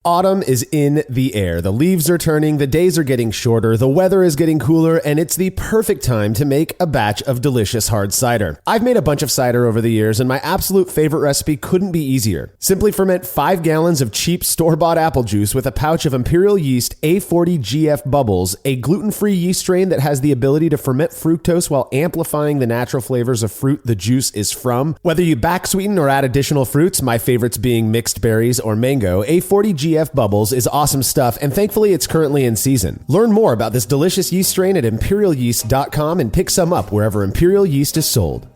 Autumn is in the air. The leaves are turning, the days are getting shorter, the weather is getting cooler, and it's the perfect time to make a batch of delicious hard cider. I've made a bunch of cider over the years, and my absolute favorite recipe couldn't be easier. Simply ferment 5 gallons of cheap store-bought apple juice with a pouch of Imperial Yeast A40GF Bubbles, a gluten-free yeast strain that has the ability to ferment fructose while amplifying the natural flavors of fruit the juice is from. Whether you back sweeten or add additional fruits, my favorites being mixed berries or mango, A40GF Bubbles is awesome stuff, and thankfully it's currently in season. Learn more about this delicious yeast strain at imperialyeast.com and pick some up wherever Imperial Yeast is sold.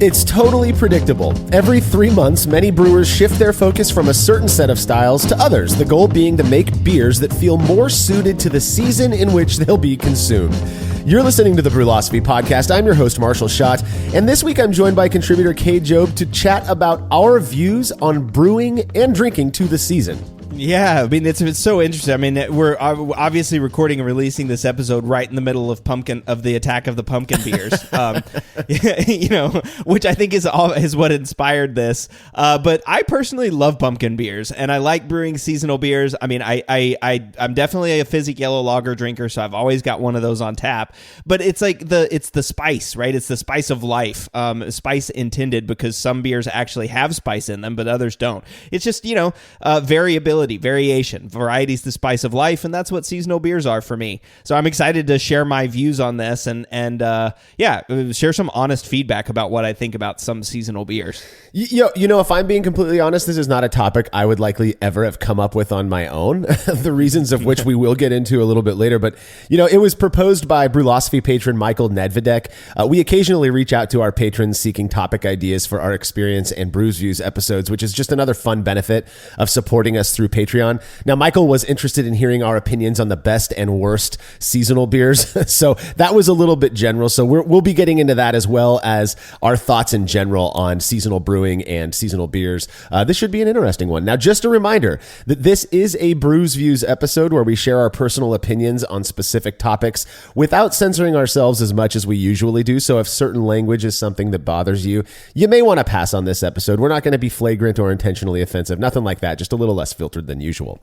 It's totally predictable. Every 3 months, many brewers shift their focus from a certain set of styles to others, the goal being to make beers that feel more suited to the season in which they'll be consumed. You're listening to the Brewlosophy Podcast. I'm your host, Marshall Schott, and this week I'm joined by contributor Cade Jobe to chat about our views on brewing and drinking to the season. Yeah, I mean, it's so interesting. I mean, we're obviously recording and releasing this episode right in the middle of the Attack of the Pumpkin beers, which I think is what inspired this. But I personally love pumpkin beers, and I like brewing seasonal beers. I mean, I'm definitely a Fizzy Yellow Lager drinker, so I've always got one of those on tap. But it's like it's the spice, right? It's the spice of life, spice intended, because some beers actually have spice in them, but others don't. It's just variation. Variety's the spice of life, and that's what seasonal beers are for me. So I'm excited to share my views on this and share some honest feedback about what I think about some seasonal beers. If I'm being completely honest, this is not a topic I would likely ever have come up with on my own, the reasons of which we will get into a little bit later. But, it was proposed by Brewlosophy patron Michael Nedvedek. We occasionally reach out to our patrons seeking topic ideas for our Experience and Brews Views episodes, which is just another fun benefit of supporting us through Patreon. Now, Michael was interested in hearing our opinions on the best and worst seasonal beers. So that was a little bit general. So we'll be getting into that, as well as our thoughts in general on seasonal brewing and seasonal beers. This should be an interesting one. Now, just a reminder that this is a Brews Views episode where we share our personal opinions on specific topics without censoring ourselves as much as we usually do. So if certain language is something that bothers you, you may want to pass on this episode. We're not going to be flagrant or intentionally offensive. Nothing like that. Just a little less filtered than usual.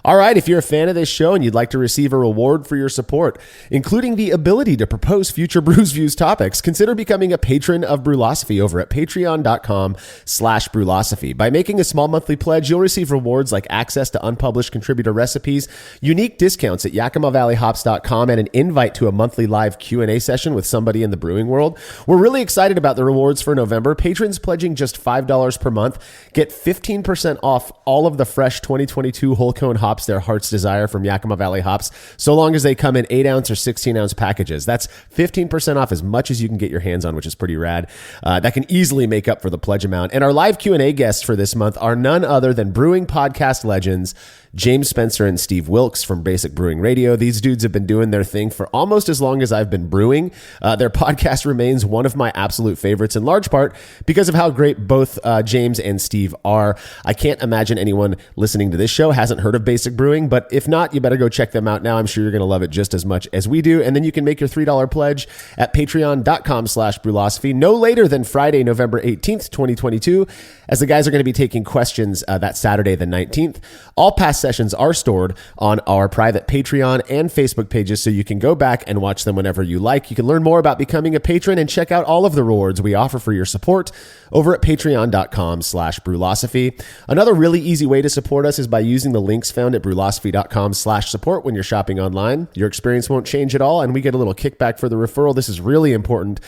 All right, if you're a fan of this show and you'd like to receive a reward for your support, including the ability to propose future Brews Views topics, consider becoming a patron of Brewlosophy over at patreon.com/Brewlosophy. By making a small monthly pledge, you'll receive rewards like access to unpublished contributor recipes, unique discounts at YakimaValleyHops.com, and an invite to a monthly live Q&A session with somebody in the brewing world. We're really excited about the rewards for November. Patrons pledging just $5 per month get 15% off all of the fresh 2022 whole cone hops their heart's desire from Yakima Valley Hops, so long as they come in 8-ounce or 16-ounce packages. That's 15% off as much as you can get your hands on, which is pretty rad. That can easily make up for the pledge amount. And our live Q&A guests for this month are none other than brewing podcast legends James Spencer and Steve Wilkes from Basic Brewing Radio. These dudes have been doing their thing for almost as long as I've been brewing. Their podcast remains one of my absolute favorites, in large part because of how great both James and Steve are. I can't imagine anyone listening to this show hasn't heard of Basic Brewing, but if not, you better go check them out now. I'm sure you're going to love it just as much as we do. And then you can make your $3 pledge at patreon.com/Brewlosophy no later than Friday, November 18th, 2022, as the guys are going to be taking questions that Saturday, the 19th. All past sessions are stored on our private Patreon and Facebook pages, so you can go back and watch them whenever you like. You can learn more about becoming a patron and check out all of the rewards we offer for your support over at patreon.com/Brewlosophy. Another really easy way to support us is by using the links found at brewlosophy.com/support when you're shopping online. Your experience won't change at all, and we get a little kickback for the referral. This is really important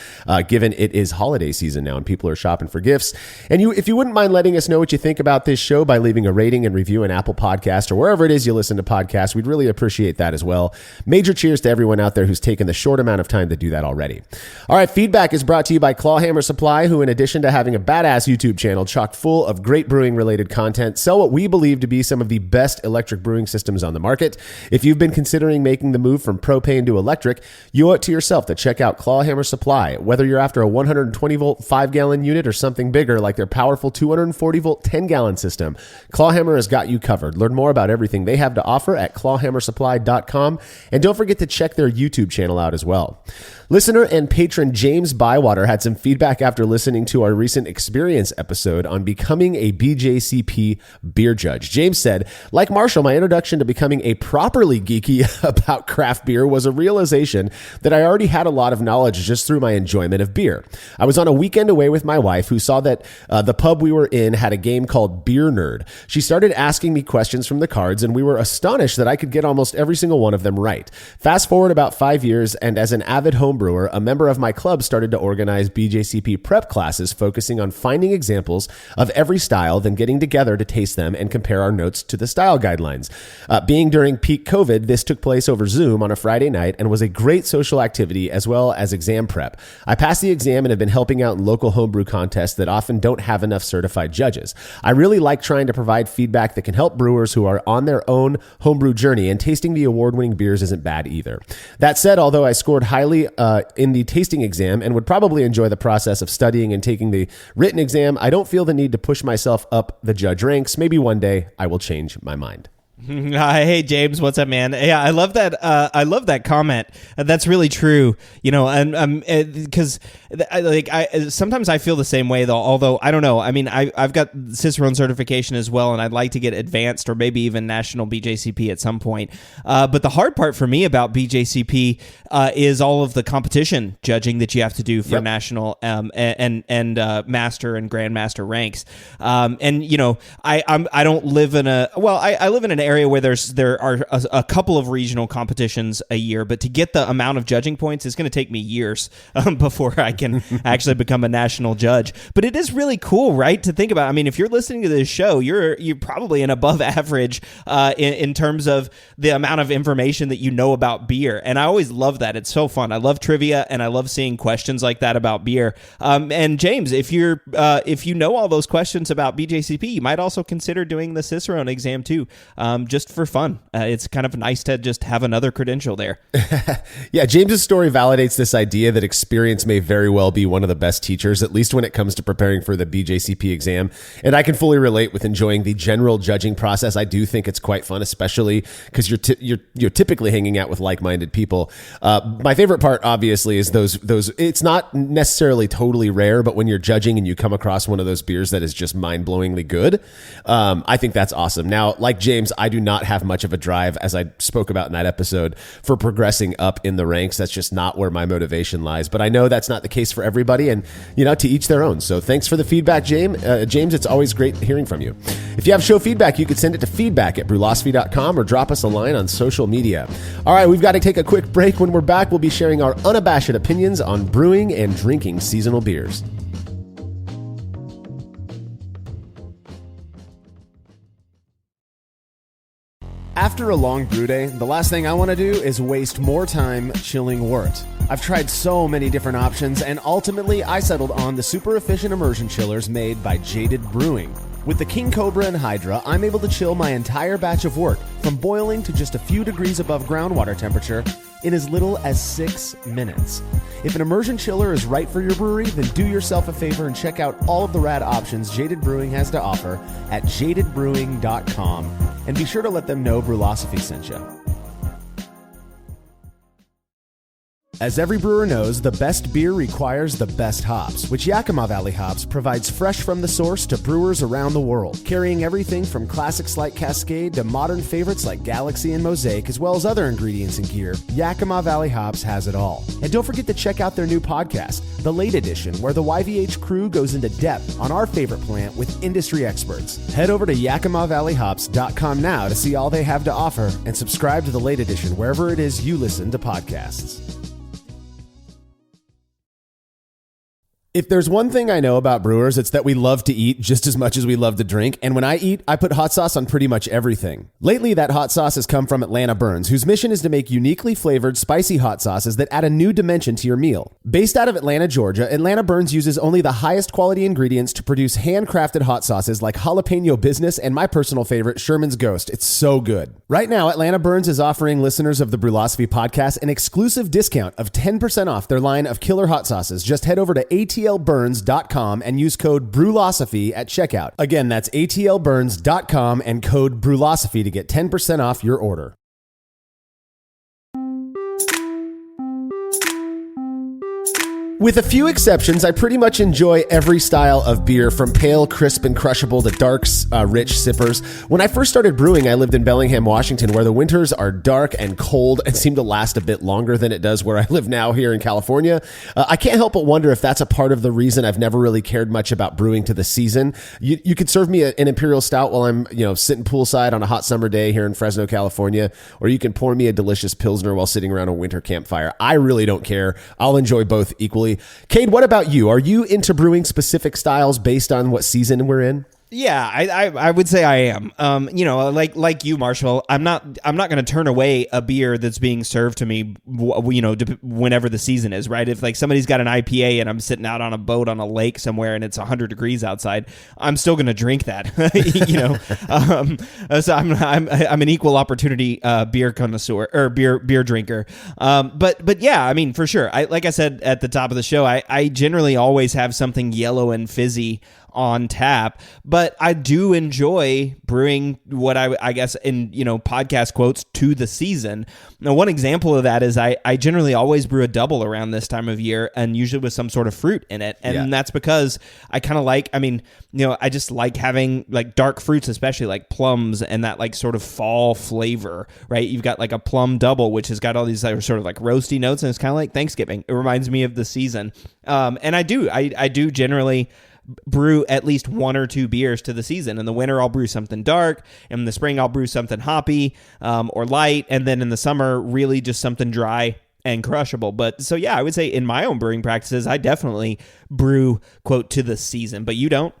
given it is holiday season now and people are shopping for gifts. And if you wouldn't mind letting us know what you think about this show by leaving a rating and review in Apple Podcasts or wherever it is you listen to podcasts, we'd really appreciate that as well. Major cheers to everyone out there who's taken the short amount of time to do that already. All right, feedback is brought to you by Clawhammer Supply, who in addition to having a badass YouTube channel chock full of great brewing related content, sell what we believe to be some of the best electric brewing systems on the market. If you've been considering making the move from propane to electric, you owe it to yourself to check out Clawhammer Supply. Whether you're after a 120-volt 5-gallon unit or something bigger like their powerful 240-volt 10-gallon system, Clawhammer has got you covered. Learn more about everything they have to offer at clawhammersupply.com, and don't forget to check their YouTube channel out as well. Listener and patron James Bywater had some feedback after listening to our recent experience episode on becoming a BJCP beer judge. James said, like Marshall, my introduction to becoming a properly geeky about craft beer was a realization that I already had a lot of knowledge just through my enjoyment of beer. I was on a weekend away with my wife who saw that the pub we were in had a game called Beer Nerd. She started asking me questions from the cards, and we were astonished that I could get almost every single one of them right. Fast forward about 5 years, and as an avid home brewer, a member of my club started to organize BJCP prep classes focusing on finding examples of every style, then getting together to taste them and compare our notes to the style guidelines. Being during peak COVID, this took place over Zoom on a Friday night and was a great social activity as well as exam prep. I passed the exam and have been helping out in local homebrew contests that often don't have enough certified judges. I really like trying to provide feedback that can help brewers who are on their own homebrew journey, and tasting the award-winning beers isn't bad either. That said, although I scored highly in the tasting exam and would probably enjoy the process of studying and taking the written exam, I don't feel the need to push myself up the judge ranks. Maybe one day I will change my mind. Hey James, what's up, man? Yeah, I love that. I love that comment. That's really true. You know, and because sometimes I feel the same way though. Although I don't know. I mean, I've got Cicerone certification as well, and I'd like to get advanced or maybe even national BJCP at some point. But the hard part for me about BJCP is all of the competition judging that you have to do for national and master and grandmaster ranks. And you know, I don't live in I live in an area where there are a couple of regional competitions a year, but to get the amount of judging points is going to take me years before I can actually become a national judge. But it is really cool, right, to think about. I mean, if you're listening to this show, you're probably an above average in terms of the amount of information that you know about beer, and I always love that. It's so fun. I love trivia, and I love seeing questions like that about beer. And James, if you know all those questions about BJCP, you might also consider doing the Cicerone exam too. Just for fun. It's kind of nice to just have another credential there. Yeah, James's story validates this idea that experience may very well be one of the best teachers, at least when it comes to preparing for the BJCP exam. And I can fully relate with enjoying the general judging process. I do think it's quite fun, especially because you're typically hanging out with like-minded people. My favorite part, obviously, is those. It's not necessarily totally rare, but when you're judging and you come across one of those beers that is just mind-blowingly good, I think that's awesome. Now, like James, I do not have much of a drive, as I spoke about in that episode, for progressing up in the ranks. That's just not where my motivation lies. But I know that's not the case for everybody, and to each their own. So thanks for the feedback, James. It's always great hearing from you. If you have show feedback, you could send it to feedback@brewlosophy.com or drop us a line on social media. All right, we've got to take a quick break. When we're back, we'll be sharing our unabashed opinions on brewing and drinking seasonal beers. After a long brew day, the last thing I want to do is waste more time chilling wort. I've tried so many different options, and ultimately I settled on the super efficient immersion chillers made by Cade Brewing. With the King Cobra and Hydra, I'm able to chill my entire batch of wort from boiling to just a few degrees above groundwater temperature in as little as 6 minutes. If an immersion chiller is right for your brewery, then do yourself a favor and check out all of the rad options Cade Brewing has to offer at jadedbrewing.com, and be sure to let them know Brewlosophy sent you. As every brewer knows, the best beer requires the best hops, which Yakima Valley Hops provides fresh from the source to brewers around the world, carrying everything from classics like Cascade to modern favorites like Galaxy and Mosaic, as well as other ingredients and gear. Yakima Valley Hops has it all. And don't forget to check out their new podcast, The Late Edition, where the YVH crew goes into depth on our favorite plant with industry experts. Head over to YakimaValleyHops.com now to see all they have to offer, and subscribe to The Late Edition wherever it is you listen to podcasts. If there's one thing I know about brewers, it's that we love to eat just as much as we love to drink. And when I eat, I put hot sauce on pretty much everything. Lately, that hot sauce has come from Atlanta Burns, whose mission is to make uniquely flavored, spicy hot sauces that add a new dimension to your meal. Based out of Atlanta, Georgia, Atlanta Burns uses only the highest quality ingredients to produce handcrafted hot sauces like Jalapeno Business and my personal favorite, Sherman's Ghost. It's so good. Right now, Atlanta Burns is offering listeners of the Brewlosophy podcast an exclusive discount of 10% off their line of killer hot sauces. Just head over to atlburns.com and use code Brewlosophy at checkout. Again, that's atlburns.com and code Brewlosophy to get 10% off your order. With a few exceptions, I pretty much enjoy every style of beer, from pale, crisp, and crushable to dark, rich sippers. When I first started brewing, I lived in Bellingham, Washington, where the winters are dark and cold and seem to last a bit longer than it does where I live now here in California. I can't help but wonder if that's a part of the reason I've never really cared much about brewing to the season. You could serve me an Imperial Stout while I'm sitting poolside on a hot summer day here in Fresno, California, or you can pour me a delicious Pilsner while sitting around a winter campfire. I really don't care. I'll enjoy both equally. Cade, what about you? Are you into brewing specific styles based on what season we're in? Yeah, I would say I am. Like you, Marshall, I'm not going to turn away a beer that's being served to me, whenever the season is, right? If like somebody's got an IPA and I'm sitting out on a boat on a lake somewhere and it's 100 degrees outside, I'm still going to drink that, So I'm an equal opportunity beer connoisseur or beer drinker. But yeah, I mean, for sure. Like I said at the top of the show, I generally always have something yellow and fizzy on tap, but I do enjoy brewing what I guess in podcast quotes to the season. Now, one example of that is I generally always brew a double around this time of year, and usually with some sort of fruit in it, and that's because I kind of like, I just like having like dark fruits, especially like plums and that like sort of fall flavor, right? You've got like a plum double, which has got all these sort of like roasty notes, and it's kind of like Thanksgiving. It reminds me of the season, and I do generally brew at least one or two beers to the season. In the winter, I'll brew something dark. In the spring, I'll brew something hoppy or light. And then in the summer, really just something dry and crushable. But so, yeah, I would say in my own brewing practices, I definitely brew, quote, to the season. But you don't?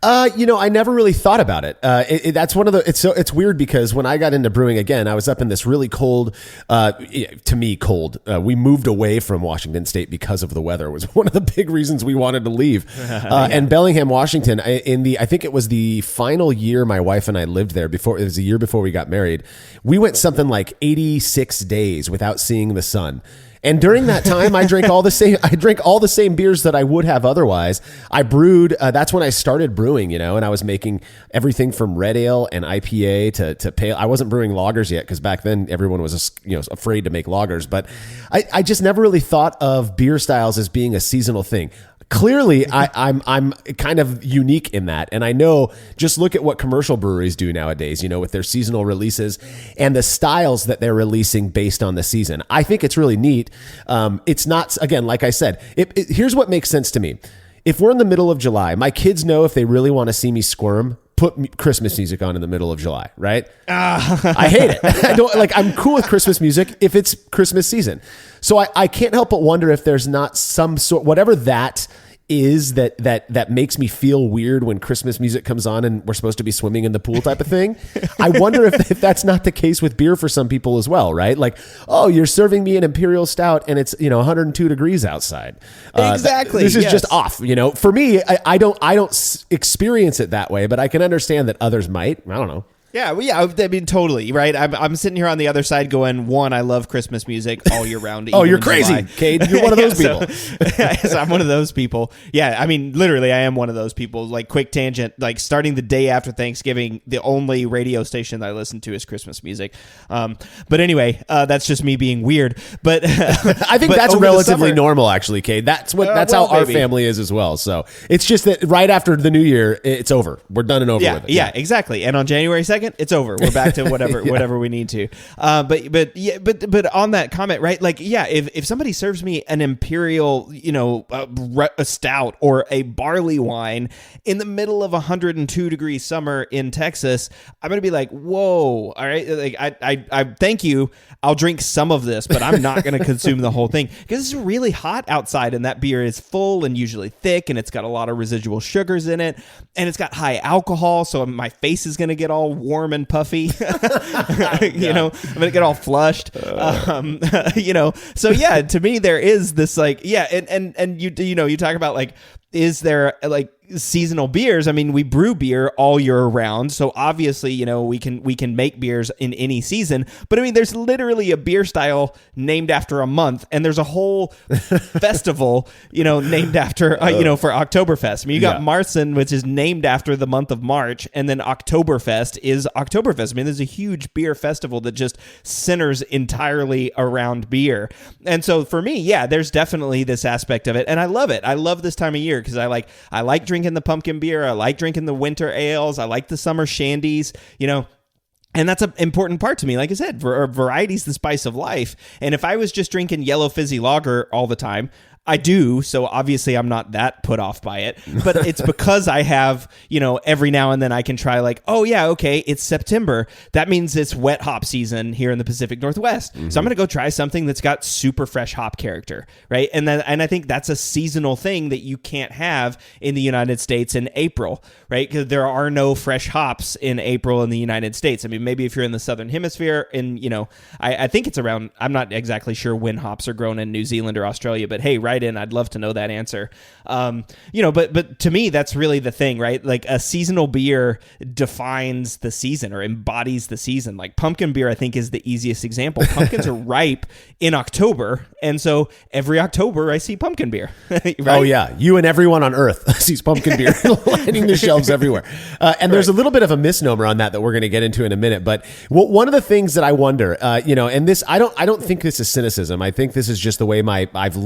I never really thought about it. That's one of the, it's weird because when I got into brewing again, I was up in this really cold, to me, cold. We moved away from Washington State because of the weather. It was one of the big reasons we wanted to leave. And Bellingham, Washington, I think it was the final year my wife and I lived there it was a year before we got married. We went something like 86 days without seeing the sun. And during that time, I drank all the same beers that I would have otherwise. I brewed. That's when I started brewing, and I was making everything from red ale and IPA to pale. I wasn't brewing lagers yet because back then everyone was, afraid to make lagers. But I just never really thought of beer styles as being a seasonal thing. Clearly, I'm kind of unique in that. And I know, just look at what commercial breweries do nowadays, with their seasonal releases and the styles that they're releasing based on the season. I think it's really neat. It's not, again, like I said, here's what makes sense to me. If we're in the middle of July, my kids know if they really want to see me squirm, put Christmas music on in the middle of July, right? I hate it. I'm cool with Christmas music if it's Christmas season. So I can't help but wonder if there's not some sort, whatever that is that makes me feel weird when Christmas music comes on and we're supposed to be swimming in the pool type of thing. I wonder if that's not the case with beer for some people as well, right? Like, oh, you're serving me an Imperial Stout and it's 102 degrees outside. Exactly. This is just off. For me, I don't experience it that way, but I can understand that others might. I don't know. Yeah, well, yeah, I mean, totally, right? I'm sitting here on the other side going, one, I love Christmas music all year round. Oh, you're crazy, Cade. You're one of those people. So I'm one of those people. Yeah, I mean, literally, I am one of those people. Like, quick tangent, like starting the day after Thanksgiving, the only radio station that I listen to is Christmas music. But anyway, that's just me being weird. But I think that's relatively normal, actually, Cade. That's how our family is as well. So it's just that right after the new year, it's over. We're done and over with it. Yeah, exactly. And on January 2nd, second, it's over. We're back to whatever whatever we need to. But on that comment, right? Like, yeah, if somebody serves me an imperial, a stout or a barley wine in the middle of 102-degree summer in Texas, I'm gonna be like, whoa, all right, like I thank you. I'll drink some of this, but I'm not gonna consume the whole thing because it's really hot outside, and that beer is full and usually thick, and it's got a lot of residual sugars in it, and it's got high alcohol, so my face is gonna get all warm and puffy. I'm gonna get all flushed. So yeah, to me there is this like, yeah, and you talk about like, is there like seasonal beers? I mean, we brew beer all year round, so obviously, we can make beers in any season. But I mean, there's literally a beer style named after a month, and there's a whole festival, named after for Oktoberfest. I mean, you got Marzen, which is named after the month of March, and then Oktoberfest is Oktoberfest. I mean, there's a huge beer festival that just centers entirely around beer. And so for me, yeah, there's definitely this aspect of it, and I love it. I love this time of year because I like drinking the pumpkin beer. I like drinking the winter ales. I like the summer shandies, and that's an important part to me. Like I said, variety's the spice of life. And if I was just drinking yellow fizzy lager all the time, I do, so obviously I'm not that put off by it, but it's because I have, every now and then I can try like, oh yeah, okay, it's September. That means it's wet hop season here in the Pacific Northwest. Mm-hmm. So I'm going to go try something that's got super fresh hop character, right? And I think that's a seasonal thing that you can't have in the United States in April, right? Because there are no fresh hops in April in the United States. I mean, maybe if you're in the Southern Hemisphere and, I think it's around, I'm not exactly sure when hops are grown in New Zealand or Australia, but hey, right in, I'd love to know that answer. But to me, that's really the thing, right? Like a seasonal beer defines the season or embodies the season. Like pumpkin beer, I think, is the easiest example. Pumpkins are ripe in October, and so every October I see pumpkin beer. Right? Oh yeah, you and everyone on Earth sees pumpkin beer lining the shelves everywhere. And there's a little bit of a misnomer on that we're going to get into in a minute. But one of the things that I wonder, and this, I don't think this is cynicism. I think this is just the way I've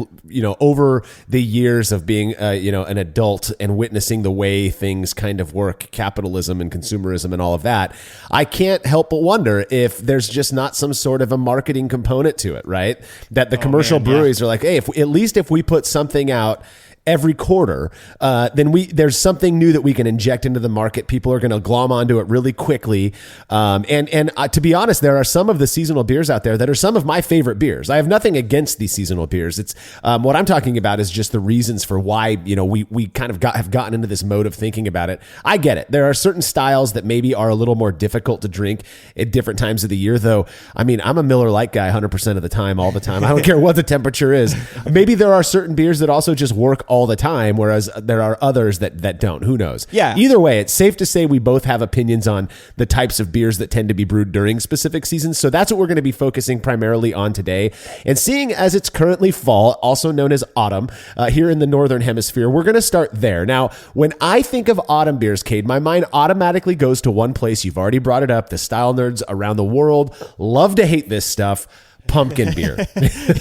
over the years of being, an adult and witnessing the way things kind of work, capitalism and consumerism and all of that, I can't help but wonder if there's just not some sort of a marketing component to it, right? That the commercial breweries are like, hey, at least if we put something out every quarter, then there's something new that we can inject into the market. People are going to glom onto it really quickly. And to be honest, there are some of the seasonal beers out there that are some of my favorite beers. I have nothing against these seasonal beers. It's what I'm talking about is just the reasons for why, we kind of have gotten into this mode of thinking about it. I get it. There are certain styles that maybe are a little more difficult to drink at different times of the year, though. I mean, I'm a Miller Lite guy 100% of the time, all the time. I don't care what the temperature is. Maybe there are certain beers that also just work all the time, whereas there are others that don't. Who knows? Yeah. Either way, it's safe to say we both have opinions on the types of beers that tend to be brewed during specific seasons. So that's what we're going to be focusing primarily on today. And seeing as it's currently fall, also known as autumn, here in the Northern Hemisphere, we're going to start there. Now, when I think of autumn beers, Cade, my mind automatically goes to one place. You've already brought it up. The style nerds around the world love to hate this stuff. Pumpkin beer.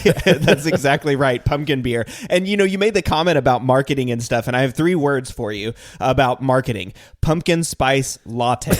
Yeah, that's exactly right. Pumpkin beer. And you made the comment about marketing and stuff, and I have 3 words for you about marketing. Pumpkin spice latte,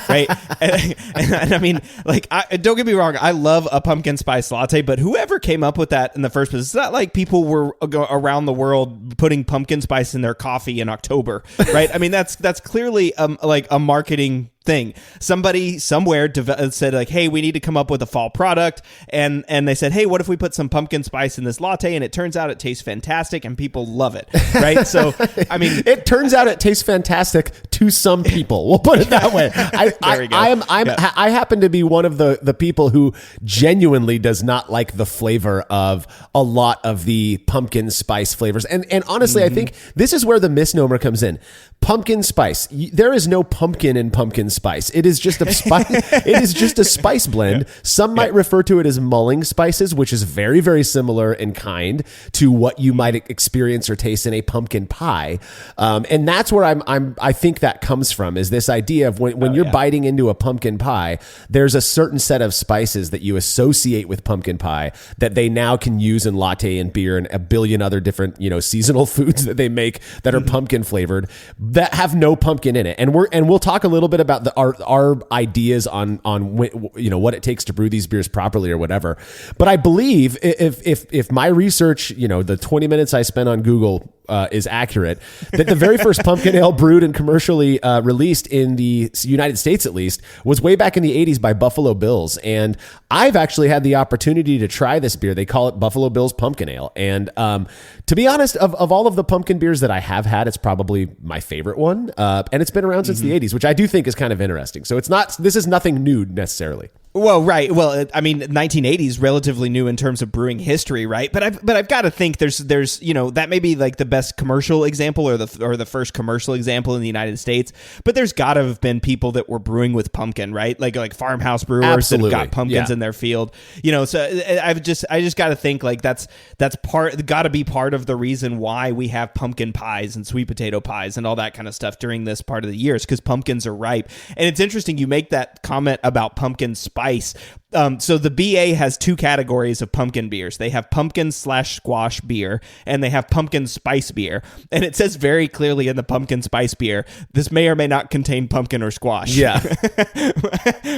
right? and I mean, like, don't get me wrong, I love a pumpkin spice latte, but whoever came up with that in the first place, it's not like people were around the world putting pumpkin spice in their coffee in October, right? I mean, that's clearly like a marketing thing. Somebody somewhere said like, hey, we need to come up with a fall product, and they said, hey, what if we put some pumpkin spice in this latte? And it turns out it tastes fantastic and people love it, right? So I mean, it turns out it tastes fantastic to some people, we'll put it that way. I happen to be one of the people who genuinely does not like the flavor of a lot of the pumpkin spice flavors, and honestly, I think this is where the misnomer comes in. Pumpkin spice, there is no pumpkin in pumpkin spice. It is just a spice. It is just a spice blend. Some might refer to it as mulling spices, which is very, very similar in kind to what you might experience or taste in a pumpkin pie. And that's where I think that comes from, is this idea of when you're biting into a pumpkin pie, there's a certain set of spices that you associate with pumpkin pie that they now can use in latte and beer and a billion other different, seasonal foods that they make that are pumpkin flavored. that have no pumpkin in it, and we'll talk a little bit about our ideas on what it takes to brew these beers properly or whatever. But I believe if my research, the 20 minutes I spent on Google is accurate, that the very first pumpkin ale brewed and commercially released in the United States, at least, was way back in the 80s by Buffalo Bills. And I've actually had the opportunity to try this beer. They call it Buffalo Bills Pumpkin Ale. And to be honest, of all of the pumpkin beers that I have had, it's probably my favorite one. And it's been around since the 80s, which I do think is kind of interesting. So this is nothing new necessarily. Well, right. Well, I mean, 1980s relatively new in terms of brewing history, right? But I've got to think there's that may be like the best commercial example or the first commercial example in the United States. But there's got to have been people that were brewing with pumpkin, right? Like farmhouse brewers Absolutely. that have got pumpkins in their field. So I just got to think like that's got to be part of the reason why we have pumpkin pies and sweet potato pies and all that kind of stuff during this part of the year, is because pumpkins are ripe. And it's interesting you make that comment about pumpkin spice. So the BA has two categories of pumpkin beers. They have pumpkin/squash beer, and they have pumpkin spice beer. And it says very clearly in the pumpkin spice beer, this may or may not contain pumpkin or squash. Yeah.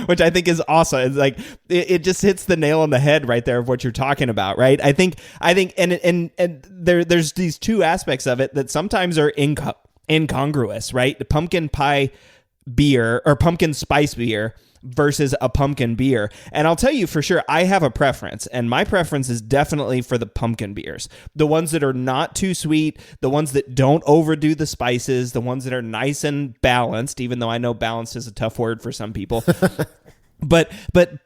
Which I think is awesome. It's like, it just hits the nail on the head right there of what you're talking about, right? I think, and there's these two aspects of it that sometimes are incongruous, right? The pumpkin pie beer or pumpkin spice beer versus a pumpkin beer. And I'll tell you for sure, I have a preference, and my preference is definitely for the pumpkin beers. The ones that are not too sweet, the ones that don't overdo the spices, the ones that are nice and balanced, even though I know balanced is a tough word for some people. But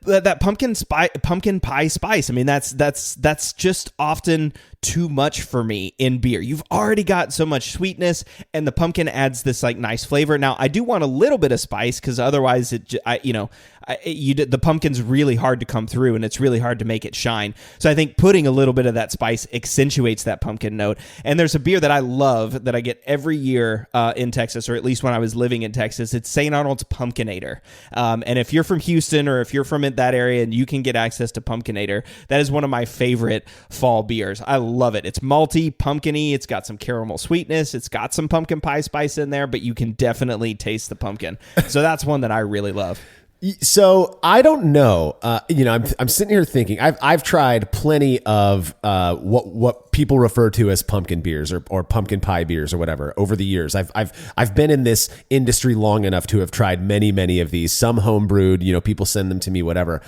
that pumpkin pie spice, I mean, that's just often too much for me in beer. You've already got so much sweetness, and the pumpkin adds this like nice flavor. Now, I do want a little bit of spice, because otherwise the pumpkin's really hard to come through, and it's really hard to make it shine. So I think putting a little bit of that spice accentuates that pumpkin note. And there's a beer that I love that I get every year in Texas, or at least when I was living in Texas. It's St. Arnold's Pumpkinator. And if you're from Houston, or if you're from that area and you can get access to Pumpkinator, that is one of my favorite fall beers. I love it. It's malty, pumpkin-y. It's got some caramel sweetness. It's got some pumpkin pie spice in there, but you can definitely taste the pumpkin. So that's one that I really love. So I don't know. I'm sitting here thinking. I've tried plenty of what people refer to as pumpkin beers or pumpkin pie beers or whatever over the years. I've been in this industry long enough to have tried many of these. Some home brewed. People send them to me. Whatever.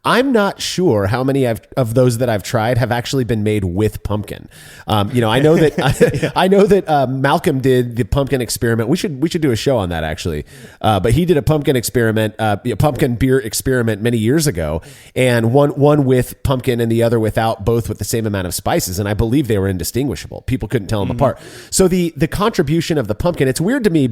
I'm not sure how many of those that I've tried have actually been made with pumpkin. I know that I know that Malcolm did the pumpkin experiment. We should do a show on that actually. But he did a pumpkin experiment, a pumpkin beer experiment many years ago, and one with pumpkin and the other without, both with the same amount of spices. And I believe they were indistinguishable. People couldn't tell them apart. So the contribution of the pumpkin, it's weird to me,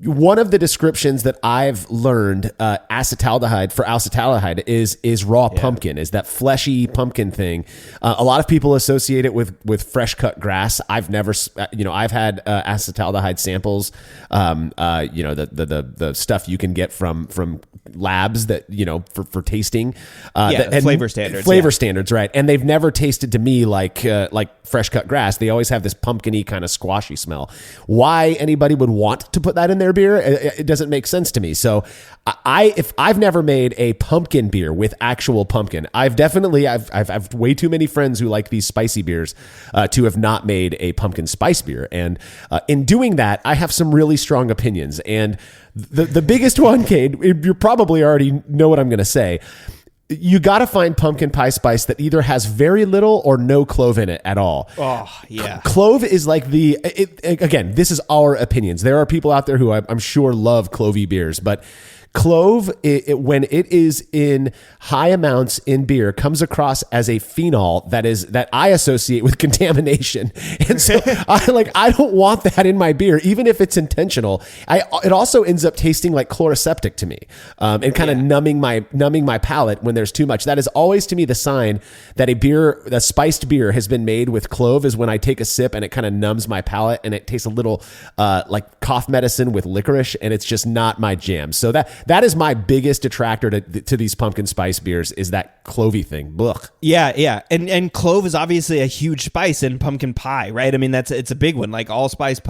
one of the descriptions that I've learned, acetaldehyde is raw pumpkin, is that fleshy pumpkin thing. A lot of people associate it with fresh cut grass. I've never, I've had acetaldehyde samples. The stuff you can get from labs that for tasting. Flavor standards, right? And they've never tasted to me like fresh cut grass. They always have this pumpkin-y kind of squashy smell. Why anybody would want to put that in their beer, it doesn't make sense to me. So if I've never made a pumpkin beer with actual pumpkin, I've way too many friends who like these spicy beers to have not made a pumpkin spice beer. And in doing that, I have some really strong opinions. And the biggest one, Cade, you probably already know what I'm going to say. You got to find pumpkin pie spice that either has very little or no clove in it at all. Oh, yeah. Clove is like again, this is our opinions. There are people out there who I'm sure love clovey beers, but clove, when it is in high amounts in beer, comes across as a phenol that I associate with contamination. And so I don't want that in my beer, even if it's intentional. It also ends up tasting like chloroseptic to me, and kind of numbing my palate when there's too much. That is always to me the sign that a spiced beer has been made with clove, is when I take a sip and it kind of numbs my palate and it tastes a little like cough medicine with licorice, and it's just not my jam. So that is my biggest detractor to these pumpkin spice beers, is that clovey thing. Blech. Yeah. And clove is obviously a huge spice in pumpkin pie, right? I mean, it's a big one. Like allspice,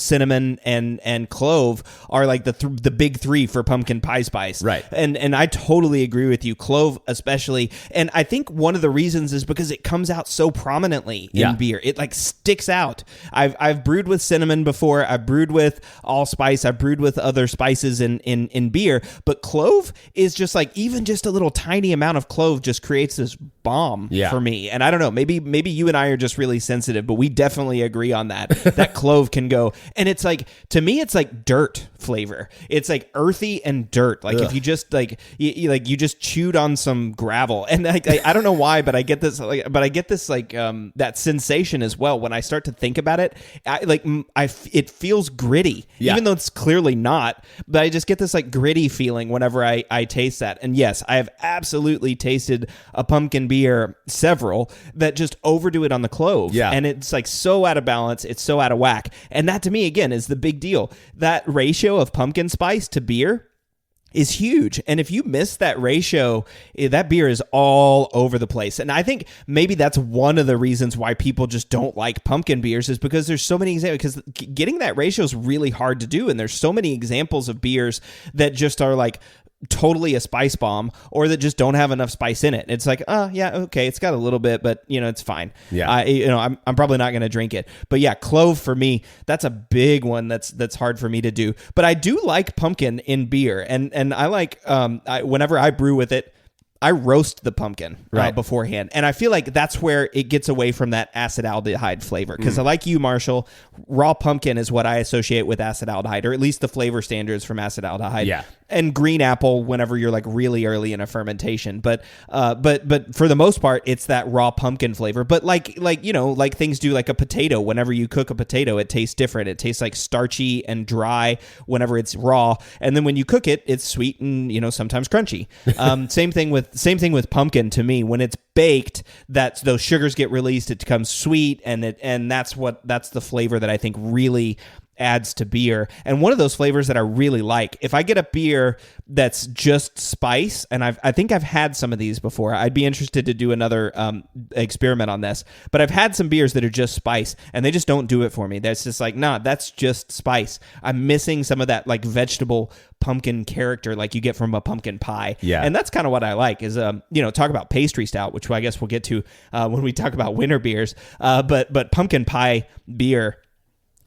cinnamon and clove are like the big three for pumpkin pie spice. Right. And I totally agree with you. Clove especially. And I think one of the reasons is because it comes out so prominently in beer. It like sticks out. I've brewed with cinnamon before. I've brewed with allspice. I've brewed with other spices in beer. But clove is just like, even just a little tiny amount of clove just creates this bomb for me. And I don't know, maybe you and I are just really sensitive, but we definitely agree on that. That clove can go, and it's like, to me, it's like dirt flavor. It's like earthy and dirt. Like if you just like you just chewed on some gravel, and I don't know why, but I get this that sensation as well when I start to think about it. It feels gritty, even though it's clearly not. But I just get this like gritty feeling whenever I taste that. And yes, I have absolutely tasted a pumpkin beer, several, that just overdo it on the clove. Yeah. And it's like so out of balance. It's so out of whack. And that to me, again, is the big deal. That ratio of pumpkin spice to beer is huge. And if you miss that ratio, that beer is all over the place. And I think maybe that's one of the reasons why people just don't like pumpkin beers, is because there's so many examples, because getting that ratio is really hard to do. And there's so many examples of beers that just are like totally a spice bomb, or that just don't have enough spice in it. It's like, okay, it's got a little bit, but it's fine. Yeah, I'm probably not going to drink it. But yeah, clove for me, that's a big one. That's hard for me to do. But I do like pumpkin in beer, and I like whenever I brew with it, I roast the pumpkin beforehand. And I feel like that's where it gets away from that acetaldehyde flavor. Because I like you, Marshall, raw pumpkin is what I associate with acetaldehyde, or at least the flavor standards from acetaldehyde. Yeah. And green apple whenever you're like really early in a fermentation. But for the most part, it's that raw pumpkin flavor. But like things do, like a potato, whenever you cook a potato, it tastes different. It tastes like starchy and dry whenever it's raw. And then when you cook it, it's sweet and, sometimes crunchy. Same thing with pumpkin to me. When it's baked, those sugars get released, it becomes sweet, and that's the flavor that I think really adds to beer. And one of those flavors that I really like, if I get a beer that's just spice, and I think I've had some of these before, I'd be interested to do another experiment on this, but I've had some beers that are just spice, and they just don't do it for me. That's just like, nah, that's just spice. I'm missing some of that like vegetable pumpkin character like you get from a pumpkin pie. Yeah. And that's kind of what I like is, talk about pastry stout, which I guess we'll get to when we talk about winter beers. But pumpkin pie beer,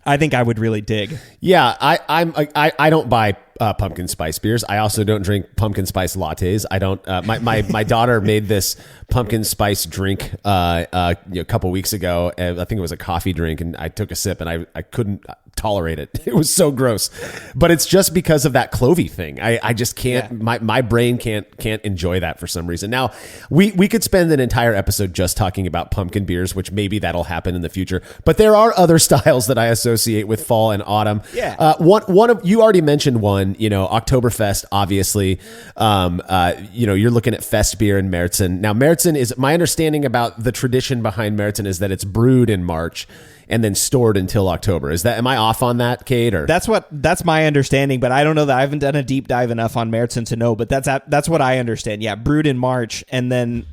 I think I would really dig. Yeah, I don't buy pumpkin spice beers. I also don't drink pumpkin spice lattes. I don't. My daughter made this pumpkin spice drink a couple weeks ago. I think it was a coffee drink, and I took a sip, and I couldn't tolerate it. It was so gross. But it's just because of that clovey thing. I just can't. Yeah. My brain can't enjoy that for some reason. Now we could spend an entire episode just talking about pumpkin beers, which maybe that'll happen in the future. But there are other styles that I associate with fall and autumn. Yeah. One of you already mentioned one. Oktoberfest, obviously. You're looking at Fest beer and Märzen. Now, Märzen is, my understanding about the tradition behind Märzen is that it's brewed in March and then stored until October. Am I off on that, Cade? Or that's my understanding, but I don't know that I haven't done a deep dive enough on Märzen to know. But that's what I understand. Yeah, brewed in March and then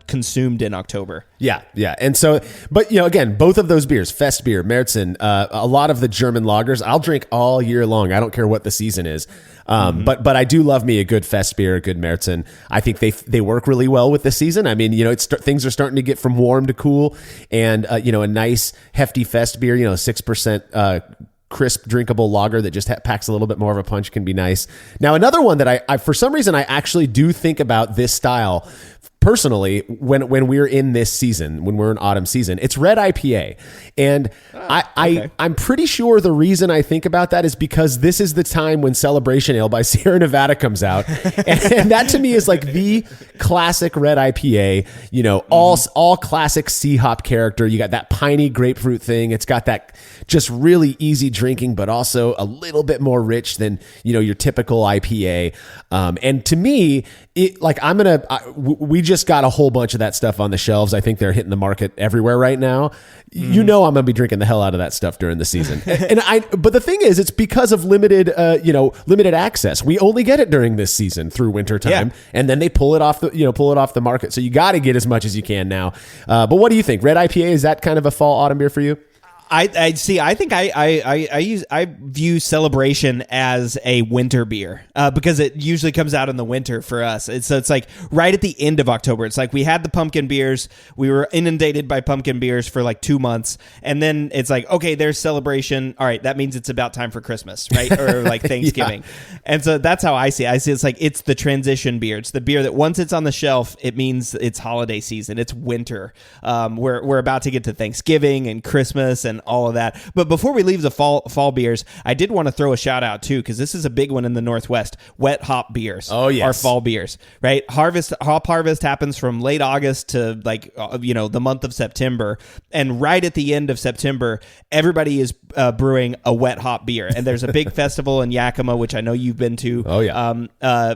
consumed in October. Yeah. And so, but again, both of those beers, Fest beer, Märzen, a lot of the German lagers, I'll drink all year long. I don't care what the season is. But I do love me a good Fest beer, a good Märzen. I think they work really well with the season. I mean, things are starting to get from warm to cool, and a nice hefty Fest beer, 6% crisp drinkable lager that just packs a little bit more of a punch can be nice. Now, another one that I for some reason I actually do think about this style personally when we're in this season, when we're in autumn season, it's red IPA. And I'm pretty sure the reason I think about that is because this is the time when Celebration Ale by Sierra Nevada comes out. and that to me is like the classic red IPA, all classic C-hop character. You got that piney grapefruit thing. It's got that just really easy drinking, but also a little bit more rich than, your typical IPA. And to me, we just got a whole bunch of that stuff on the shelves. I think they're hitting the market everywhere right now. You know, I'm going to be drinking the hell out of that stuff during the season. But the thing is, it's because of limited access. We only get it during this season through winter time, and then they pull it off the market. So you got to get as much as you can now. But what do you think? Red IPA, is that kind of a fall autumn beer for you? I see. I think I view Celebration as a winter beer because it usually comes out in the winter for us. It's like right at the end of October. It's like we had the pumpkin beers. We were inundated by pumpkin beers for like 2 months, and then it's like, okay, there's Celebration. All right, that means it's about time for Christmas, right? Or like Thanksgiving. And so that's how I see it. I see it's like it's the transition beer. It's the beer that once it's on the shelf, it means it's holiday season. It's winter. We're about to get to Thanksgiving and Christmas and all of that. But before we leave the fall beers, I did want to throw a shout out too, because this is a big one in the Northwest. Wet hop beers are fall beers, right? Hop harvest happens from late August to like the month of September, and right at the end of September, everybody is brewing a wet hop beer, and there's a big festival in Yakima, which I know you've been to.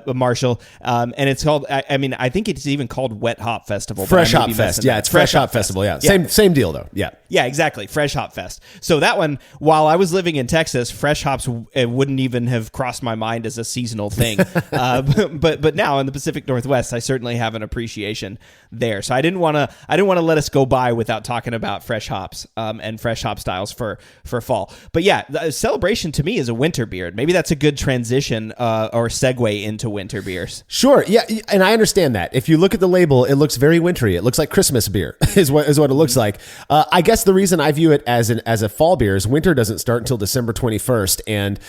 Marshall, and it's called. I think it's even called Wet Hop Festival. Fresh Hop Fest. Yeah, it's Fresh Hop Festival. Yeah, same deal though. Yeah, exactly. Fresh Hop Fest. So that one, while I was living in Texas, fresh hops wouldn't even have crossed my mind as a seasonal thing. But now in the Pacific Northwest, I certainly have an appreciation there. So I didn't want to let us go by without talking about fresh hops and fresh hop styles for fall. But yeah, the Celebration to me is a winter beer. Maybe that's a good transition or segue into winter beers. Sure. Yeah, and I understand that. If you look at the label, it looks very wintry. It looks like Christmas beer is what it looks like. I guess the reason I view it as a fall beer is winter doesn't start until December 21st, and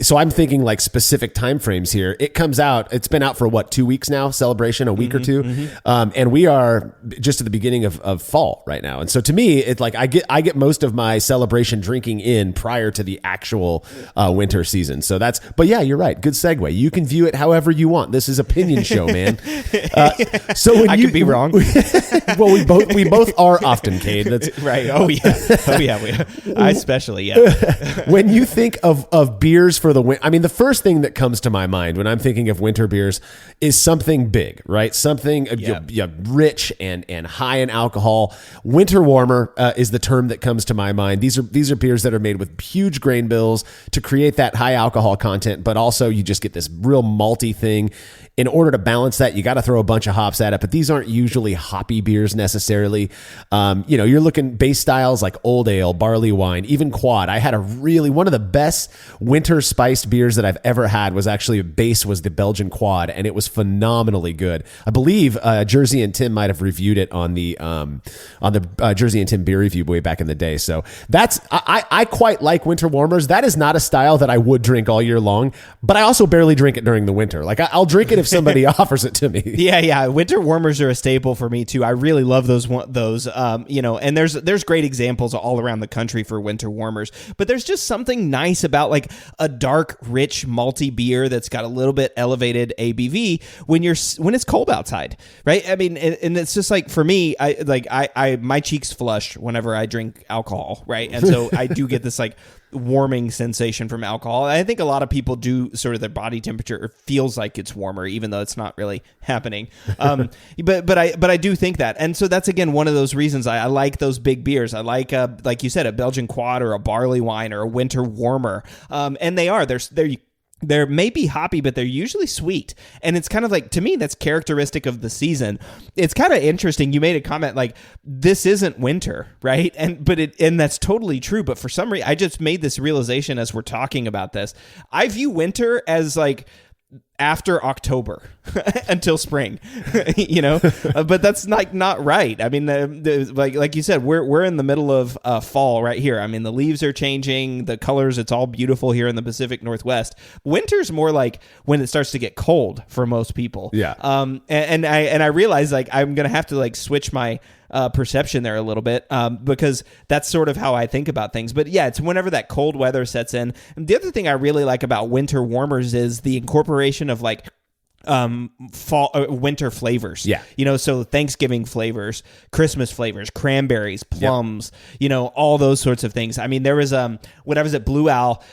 so I'm thinking like specific time frames here. It comes out. It's been out for 2 weeks now. Celebration, a week or two, and we are just at the beginning of fall right now. And so to me, it's like I get most of my Celebration drinking in prior to the actual winter season. So but yeah, you're right. Good segue. You can view it however you want. This is opinion show, man. So when I could be wrong. Well, we both are often, Cade. That's right. Oh yeah. I especially, yeah. When you think of beers for the winter, the first thing that comes to my mind when I'm thinking of winter beers is something big, right? Something rich and high in alcohol. Winter warmer is the term that comes to my mind. These are beers that are made with huge grain bills to create that high alcohol content, but also you just get this real malty thing. In order to balance that, you got to throw a bunch of hops at it, but these aren't usually hoppy beers necessarily. You're looking base styles like old ale, barley wine, even quad. I had one of the best winter spiced beers that I've ever had was actually was the Belgian quad, and it was phenomenally good. I believe Jersey and Tim might have reviewed it on the Jersey and Tim beer review way back in the day. So I quite like winter warmers. That is not a style that I would drink all year long, but I also barely drink it during the winter. Like I'll drink it if somebody offers it to me. Yeah. Winter warmers are a staple for me too. I really love those. And there's great examples all around the country for winter warmers. But there's just something nice about like a dark, rich, malty beer that's got a little bit elevated ABV when it's cold outside, right? And it's just like for me, I my cheeks flush whenever I drink alcohol, right? And so I do get this like warming sensation from alcohol. I think a lot of people do sort of their body temperature feels like it's warmer, even though it's not really happening. But I do think that. And so that's, again, one of those reasons I like those big beers. I like you said, a Belgian quad or a barley wine or a winter warmer. And they're maybe hoppy, but they're usually sweet. And it's kind of like, to me, that's characteristic of the season. It's kind of interesting. You made a comment like, this isn't winter, right? And that's totally true. But for some reason, I just made this realization as we're talking about this. I view winter as like after October until spring, but that's not right. Like you said, we're in the middle of fall right here. The leaves are changing, the colors, it's all beautiful here in the Pacific Northwest. Winter's more like when it starts to get cold for most people. Yeah. And I realize like I'm going to have to like switch my perception there a little bit because that's sort of how I think about things. But yeah, it's whenever that cold weather sets in. And the other thing I really like about winter warmers is the incorporation of like fall winter flavors. Yeah. So Thanksgiving flavors, Christmas flavors, cranberries, plums, all those sorts of things. I mean, there was when I was at Blue Owl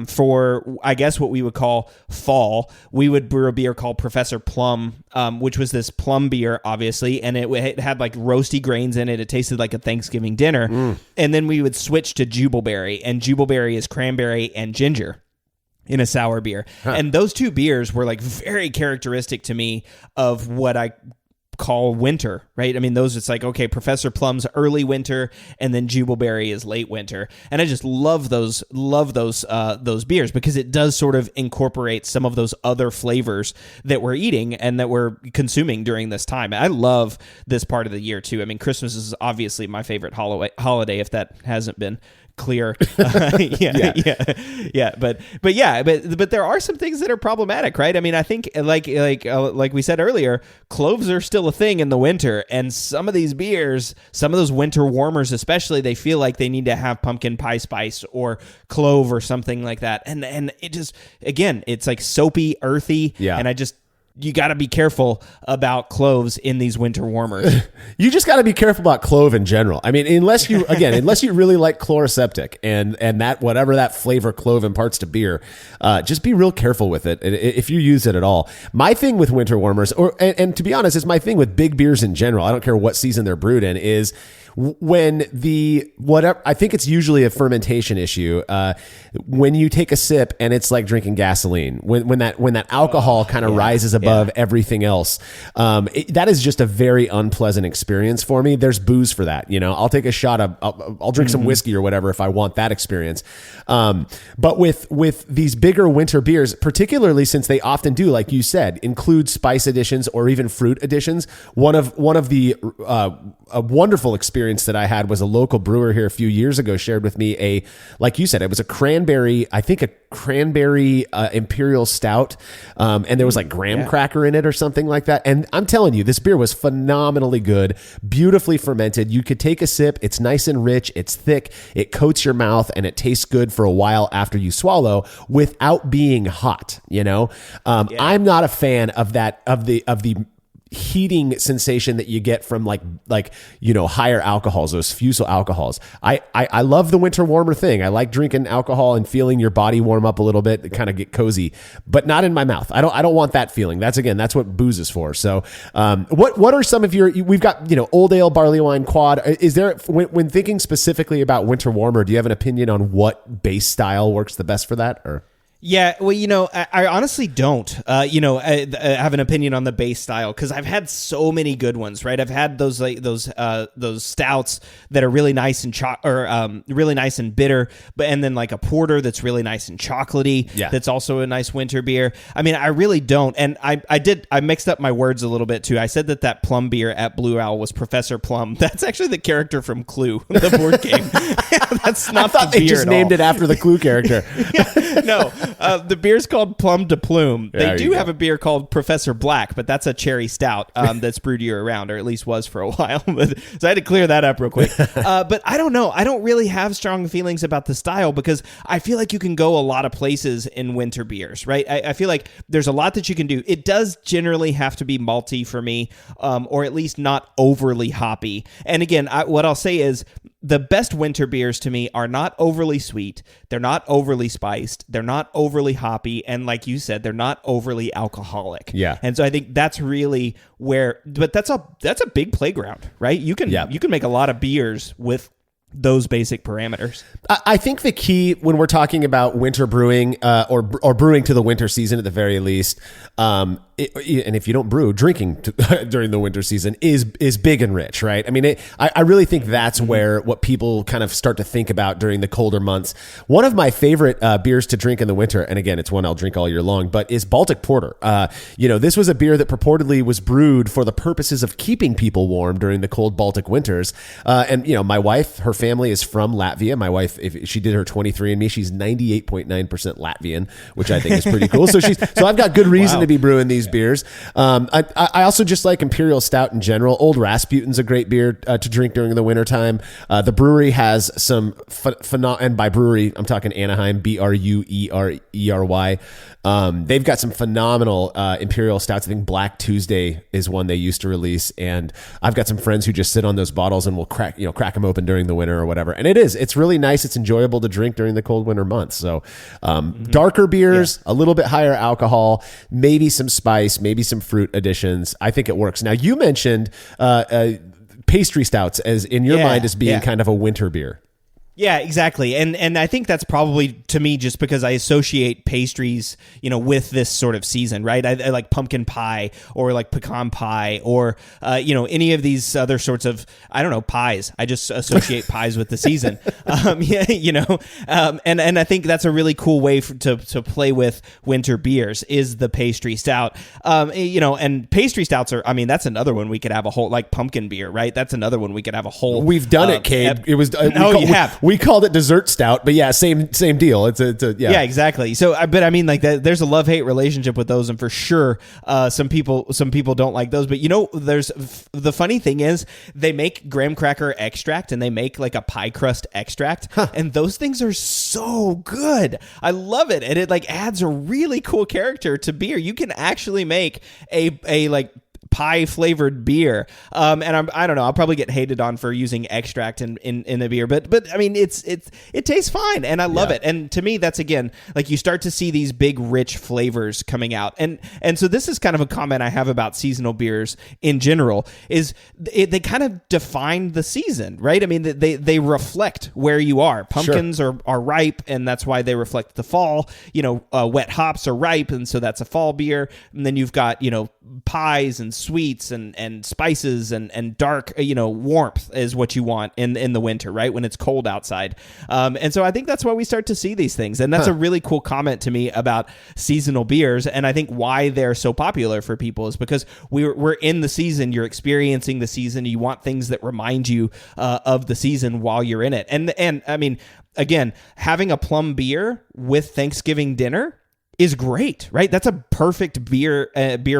for I guess what we would call fall, we would brew a beer called Professor Plum, which was this plum beer, obviously, and it had like roasty grains in it. It tasted like a Thanksgiving dinner. And then we would switch to Jubileberry, and Jubileberry is cranberry and ginger in a sour beer. And those two beers were like very characteristic to me of what I call winter, right? I mean, those, it's like, okay, Professor Plum's early winter, and then Jubileberry is late winter. And I just love those beers because it does sort of incorporate some of those other flavors that we're eating and that we're consuming during this time. I love this part of the year too. I mean, Christmas is obviously my favorite holiday, if that hasn't been clear. But there are some things that are problematic, right? I mean, I think like we said earlier, cloves are still a thing in the winter, and some of these beers, some of those winter warmers especially, they feel like they need to have pumpkin pie spice or clove or something like that, and it just, again, it's like soapy, earthy, and you got to be careful about cloves in these winter warmers. You just got to be careful about clove in general. I mean, unless you really like chloroseptic and that whatever that flavor clove imparts to beer, just be real careful with it if you use it at all. My thing with winter warmers, and to be honest, it's my thing with big beers in general. I don't care what season they're brewed in, is when I think it's usually a fermentation issue. When you take a sip and it's like drinking gasoline, when that alcohol kind of rises above everything else, that is just a very unpleasant experience for me. There's booze for that. I'll take a shot of, I'll drink some whiskey or whatever if I want that experience. But with these bigger winter beers, particularly since they often do, like you said, include spice additions or even fruit additions. One of the a wonderful experience that I had was a local brewer here a few years ago shared with me like you said, it was a cranberry imperial stout, and there was like graham cracker in it or something like that. And I'm telling you, this beer was phenomenally good, beautifully fermented. You could take a sip. It's nice and rich. It's thick. It coats your mouth, and it tastes good for a while after you swallow without being hot. I'm not a fan of that, of the heating sensation that you get from like higher alcohols, those fusel alcohols. I love the winter warmer thing. I like drinking alcohol and feeling your body warm up a little bit to kind of get cozy, but not in my mouth. I don't want that feeling. That's what booze is for. So what are some of we've got old ale, barley wine, quad. Is there, when thinking specifically about winter warmer, do you have an opinion on what base style works the best for that, or? Yeah, well, I honestly don't, I have an opinion on the base style because I've had so many good ones, right? I've had those stouts that are really nice and really nice and bitter, and then like a porter that's really nice and chocolatey. Yeah. That's also a nice winter beer. I mean, I really don't, and I mixed up my words a little bit too. I said that plum beer at Blue Owl was Professor Plum. That's actually the character from Clue, the board game. That's not. I thought they just named it after the Clue character. No. The beer's called Plum de Plume. They do have a beer called Professor Black, but that's a cherry stout that's brewed year round, or at least was for a while. So I had to clear that up real quick. But I don't know. I don't really have strong feelings about the style because I feel like you can go a lot of places in winter beers, right? I feel like there's a lot that you can do. It does generally have to be malty for me, or at least not overly hoppy. And again, what I'll say is the best winter beers to me are not overly sweet. They're not overly spiced. They're not overly hoppy. And like you said, they're not overly alcoholic. Yeah. And so I think that's really but that's a big playground, right? You can make a lot of beers with those basic parameters. I think the key when we're talking about winter brewing, or brewing to the winter season at the very least, and if you don't brew, drinking during the winter season is big and rich, right? I mean, I really think that's where what people kind of start to think about during the colder months. One of my favorite beers to drink in the winter, and again, it's one I'll drink all year long, but is Baltic Porter. This was a beer that purportedly was brewed for the purposes of keeping people warm during the cold Baltic winters. And my wife, her family is from Latvia. My wife, if she did her 23andMe, she's 98.9% Latvian, which I think is pretty cool. So I've got good reason to be brewing these beers. I also just like Imperial Stout in general. Old Rasputin's a great beer to drink during the wintertime. The brewery has some, and by brewery, I'm talking Anaheim, Brewery. They've got some phenomenal Imperial Stouts. I think Black Tuesday is one they used to release. And I've got some friends who just sit on those bottles and will crack them open during the winter or whatever. And it's really nice. It's enjoyable to drink during the cold winter months. So darker beers, a little bit higher alcohol, maybe some spice, maybe some fruit additions. I think it works. Now, you mentioned pastry stouts as in your mind as being kind of a winter beer. Yeah, exactly. And I think that's probably, to me, just because I associate pastries, with this sort of season, right? I like pumpkin pie or like pecan pie or, any of these other sorts of, I don't know, pies. I just associate pies with the season. And I think that's a really cool way to play with winter beers is the pastry stout. And pastry stouts are, that's another one we could have a whole, like pumpkin beer, right? That's another one we could have a whole. We've done it, Cade. It was, you have. We called it dessert stout, but yeah, same deal. It's yeah, exactly. So, but like that, there's a love-hate relationship with those, and for sure, some people don't like those. But there's the funny thing is they make graham cracker extract and they make like a pie crust extract, and those things are so good. I love it, and it like adds a really cool character to beer. You can actually make a like pie flavored beer, and I don't know, I'll probably get hated on for using extract in a beer, but it tastes fine, and I love it. And to me, that's again, like you start to see these big rich flavors coming out, and so this is kind of a comment I have about seasonal beers in general, is they kind of define the season, right? They reflect where you are. Pumpkins are ripe, and that's why they reflect the fall. Wet hops are ripe, and so that's a fall beer. And then you've got pies and sweets and spices and dark, warmth is what you want in the winter, right? When it's cold outside. And so I think that's why we start to see these things. And that's a really cool comment to me about seasonal beers. And I think why they're so popular for people is because we're in the season, you're experiencing the season. You want things that remind you of the season while you're in it. And again, having a plum beer with Thanksgiving dinner is great, right? That's a perfect beer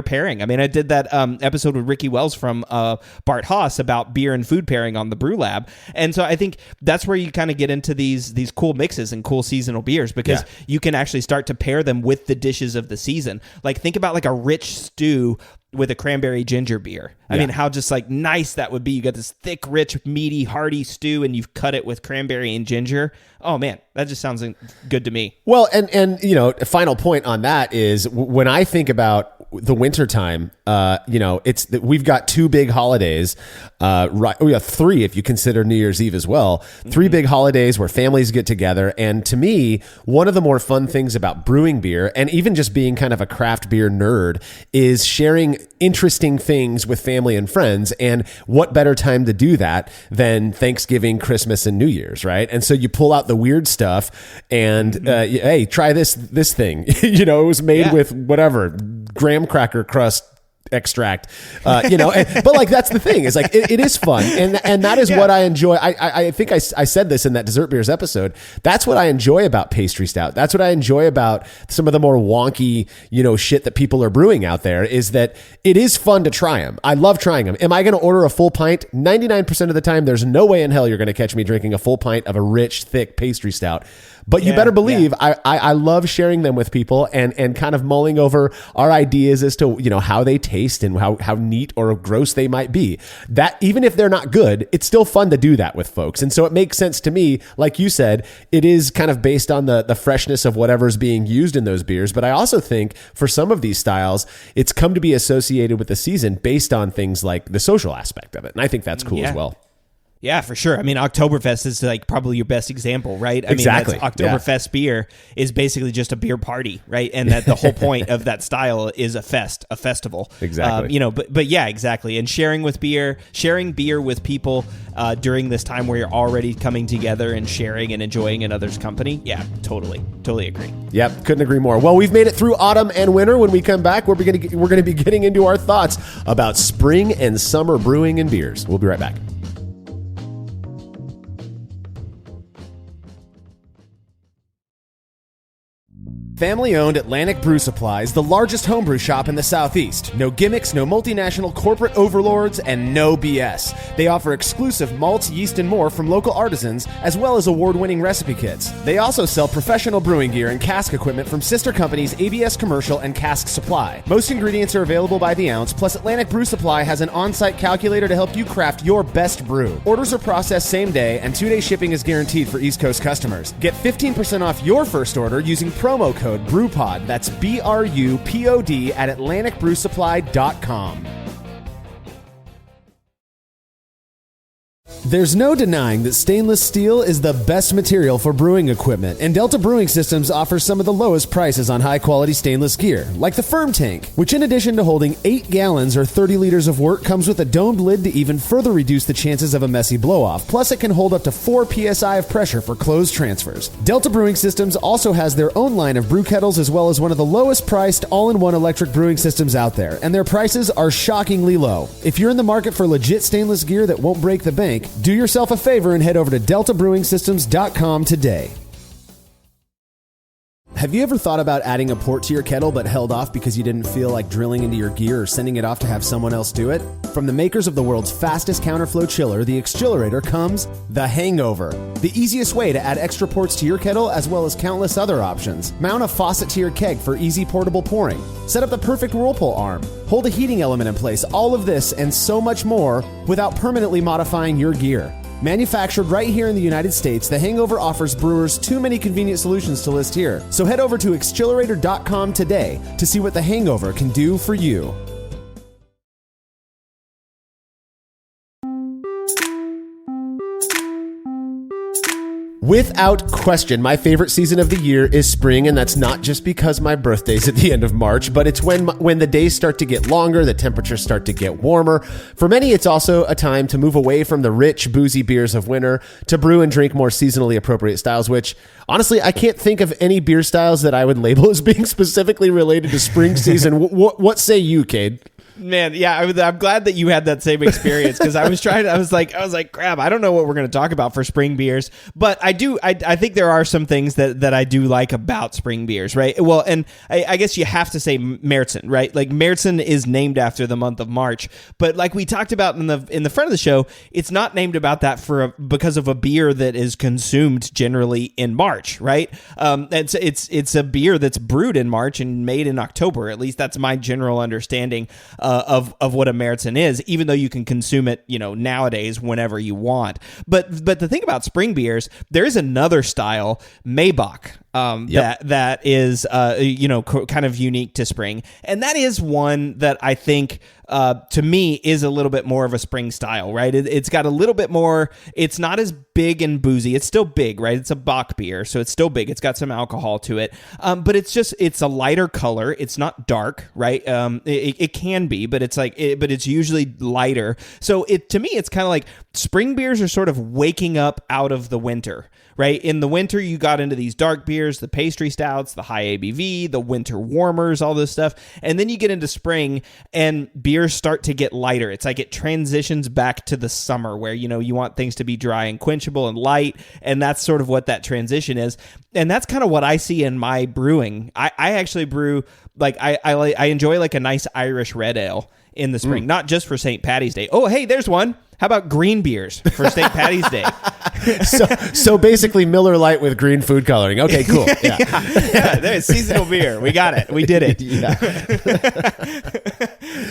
pairing. I did that episode with Ricky Wells from Bart Haas about beer and food pairing on the Brew Lab, and so I think that's where you kind of get into these cool mixes and cool seasonal beers because you can actually start to pair them with the dishes of the season. Like think about like a rich stew with a cranberry ginger beer. I mean, how just like nice that would be. You got this thick, rich, meaty, hearty stew, and you've cut it with cranberry and ginger. Oh man, that just sounds good to me. Well, and a final point on that is when I think about the wintertime, we've got two big holidays, right? We have three if you consider New Year's Eve as well. Three big holidays where families get together. And to me, one of the more fun things about brewing beer and even just being kind of a craft beer nerd is sharing interesting things with family and friends. And what better time to do that than Thanksgiving, Christmas, and New Year's, right? And so you pull out the weird stuff and, hey, try this thing. It was made with whatever, graham cracker crust extract, but like that's the thing is like it is fun and that is what I enjoy. I think I said this in that dessert beers episode. That's what I enjoy about pastry stout. That's what I enjoy about some of the more wonky shit that people are brewing out there is that it is fun to try them. I love trying them. Am I going to order a full pint? 99% of the time there's no way in hell you're going to catch me drinking a full pint of a rich thick pastry stout. But you better believe I love sharing them with people and kind of mulling over our ideas as to, how they taste and how neat or gross they might be. That even if they're not good, it's still fun to do that with folks. And so it makes sense to me, like you said, it is kind of based on the freshness of whatever's being used in those beers. But I also think for some of these styles, it's come to be associated with the season based on things like the social aspect of it. And I think that's cool as well. Yeah, for sure. Oktoberfest is like probably your best example, right? Exactly. Oktoberfest beer is basically just a beer party, right? And that the whole point of that style is a festival. Exactly. But yeah, exactly. And sharing beer with people during this time where you're already coming together and sharing and enjoying another's company. Yeah, totally agree. Yep, couldn't agree more. Well, we've made it through autumn and winter. When we come back, we're going to be getting into our thoughts about spring and summer brewing and beers. We'll be right back. Family-owned Atlantic Brew Supply is the largest homebrew shop in the Southeast. No gimmicks, no multinational corporate overlords, and no BS. They offer exclusive malts, yeast, and more from local artisans, as well as award-winning recipe kits. They also sell professional brewing gear and cask equipment from sister companies ABS Commercial and Cask Supply. Most ingredients are available by the ounce, plus Atlantic Brew Supply has an on-site calculator to help you craft your best brew. Orders are processed same day, and 2-day shipping is guaranteed for East Coast customers. Get 15% off your first order using promo code BREWPOD. That's BRUPOD at AtlanticBrewSupply.com. There's no denying that stainless steel is the best material for brewing equipment, and Delta Brewing Systems offers some of the lowest prices on high-quality stainless gear, like the Firm Tank, which in addition to holding 8 gallons or 30 liters of wort, comes with a domed lid to even further reduce the chances of a messy blow-off. Plus, it can hold up to 4 psi of pressure for closed transfers. Delta Brewing Systems also has their own line of brew kettles, as well as one of the lowest-priced all-in-one electric brewing systems out there, and their prices are shockingly low. If you're in the market for legit stainless gear that won't break the bank, do yourself a favor and head over to deltabrewingsystems.com today. Have you ever thought about adding a port to your kettle but held off because you didn't feel like drilling into your gear or sending it off to have someone else do it? From the makers of the world's fastest counterflow chiller, the Exchillerator, comes the Hangover, the easiest way to add extra ports to your kettle as well as countless other options. Mount a faucet to your keg for easy portable pouring. Set up the perfect whirlpool arm. Hold a heating element in place. All of this and so much more without permanently modifying your gear. Manufactured right here in the United States, the Hangover offers brewers too many convenient solutions to list here. So head over to Exchillerator.com today to see what the Hangover can do for you. Without question, my favorite season of the year is spring, and that's not just because my birthday's at the end of March, but it's when the days start to get longer, the temperatures start to get warmer. For many, it's also a time to move away from the rich, boozy beers of winter to brew and drink more seasonally appropriate styles, which, honestly, I can't think of any beer styles that I would label as being specifically related to spring season. What say you, Cade? Man, yeah, I'm glad that you had that same experience, because I was like, crap, I don't know what we're going to talk about for spring beers, but I think there are some things that I do like about spring beers, right? Well, and I guess you have to say Märzen, right? Like Märzen is named after the month of March, but like we talked about in the front of the show, it's not named about that because of a beer that is consumed generally in March, right? It's a beer that's brewed in March and made in October. At least that's my general understanding of what a Märzen is, even though you can consume it, nowadays whenever you want. But the thing about spring beers, there is another style, Maybach, that is kind of unique to spring, and that is one that I think to me is a little bit more of a spring style, right? It's got a little bit more. It's not as big and boozy. It's still big, right? It's a Bock beer, so it's still big. It's got some alcohol to it, but it's a lighter color. It's not dark, right? It can be, but but it's usually lighter. So to me, it's kind of like spring beers are sort of waking up out of the winter, right? In the winter, you got into these dark beers, the pastry stouts, the high ABV, the winter warmers, all this stuff. And then you get into spring and beers start to get lighter. It's like it transitions back to the summer where, you want things to be dry and quenchable and light. And that's sort of what that transition is. And that's kind of what I see in my brewing. I actually brew, I enjoy like a nice Irish red ale in the spring, not just for St. Patty's Day. Oh, hey, there's one. How about green beers for St. Patty's Day? So basically Miller Lite with green food coloring. Okay, cool. Yeah. There's seasonal beer. We got it. We did it. Yeah.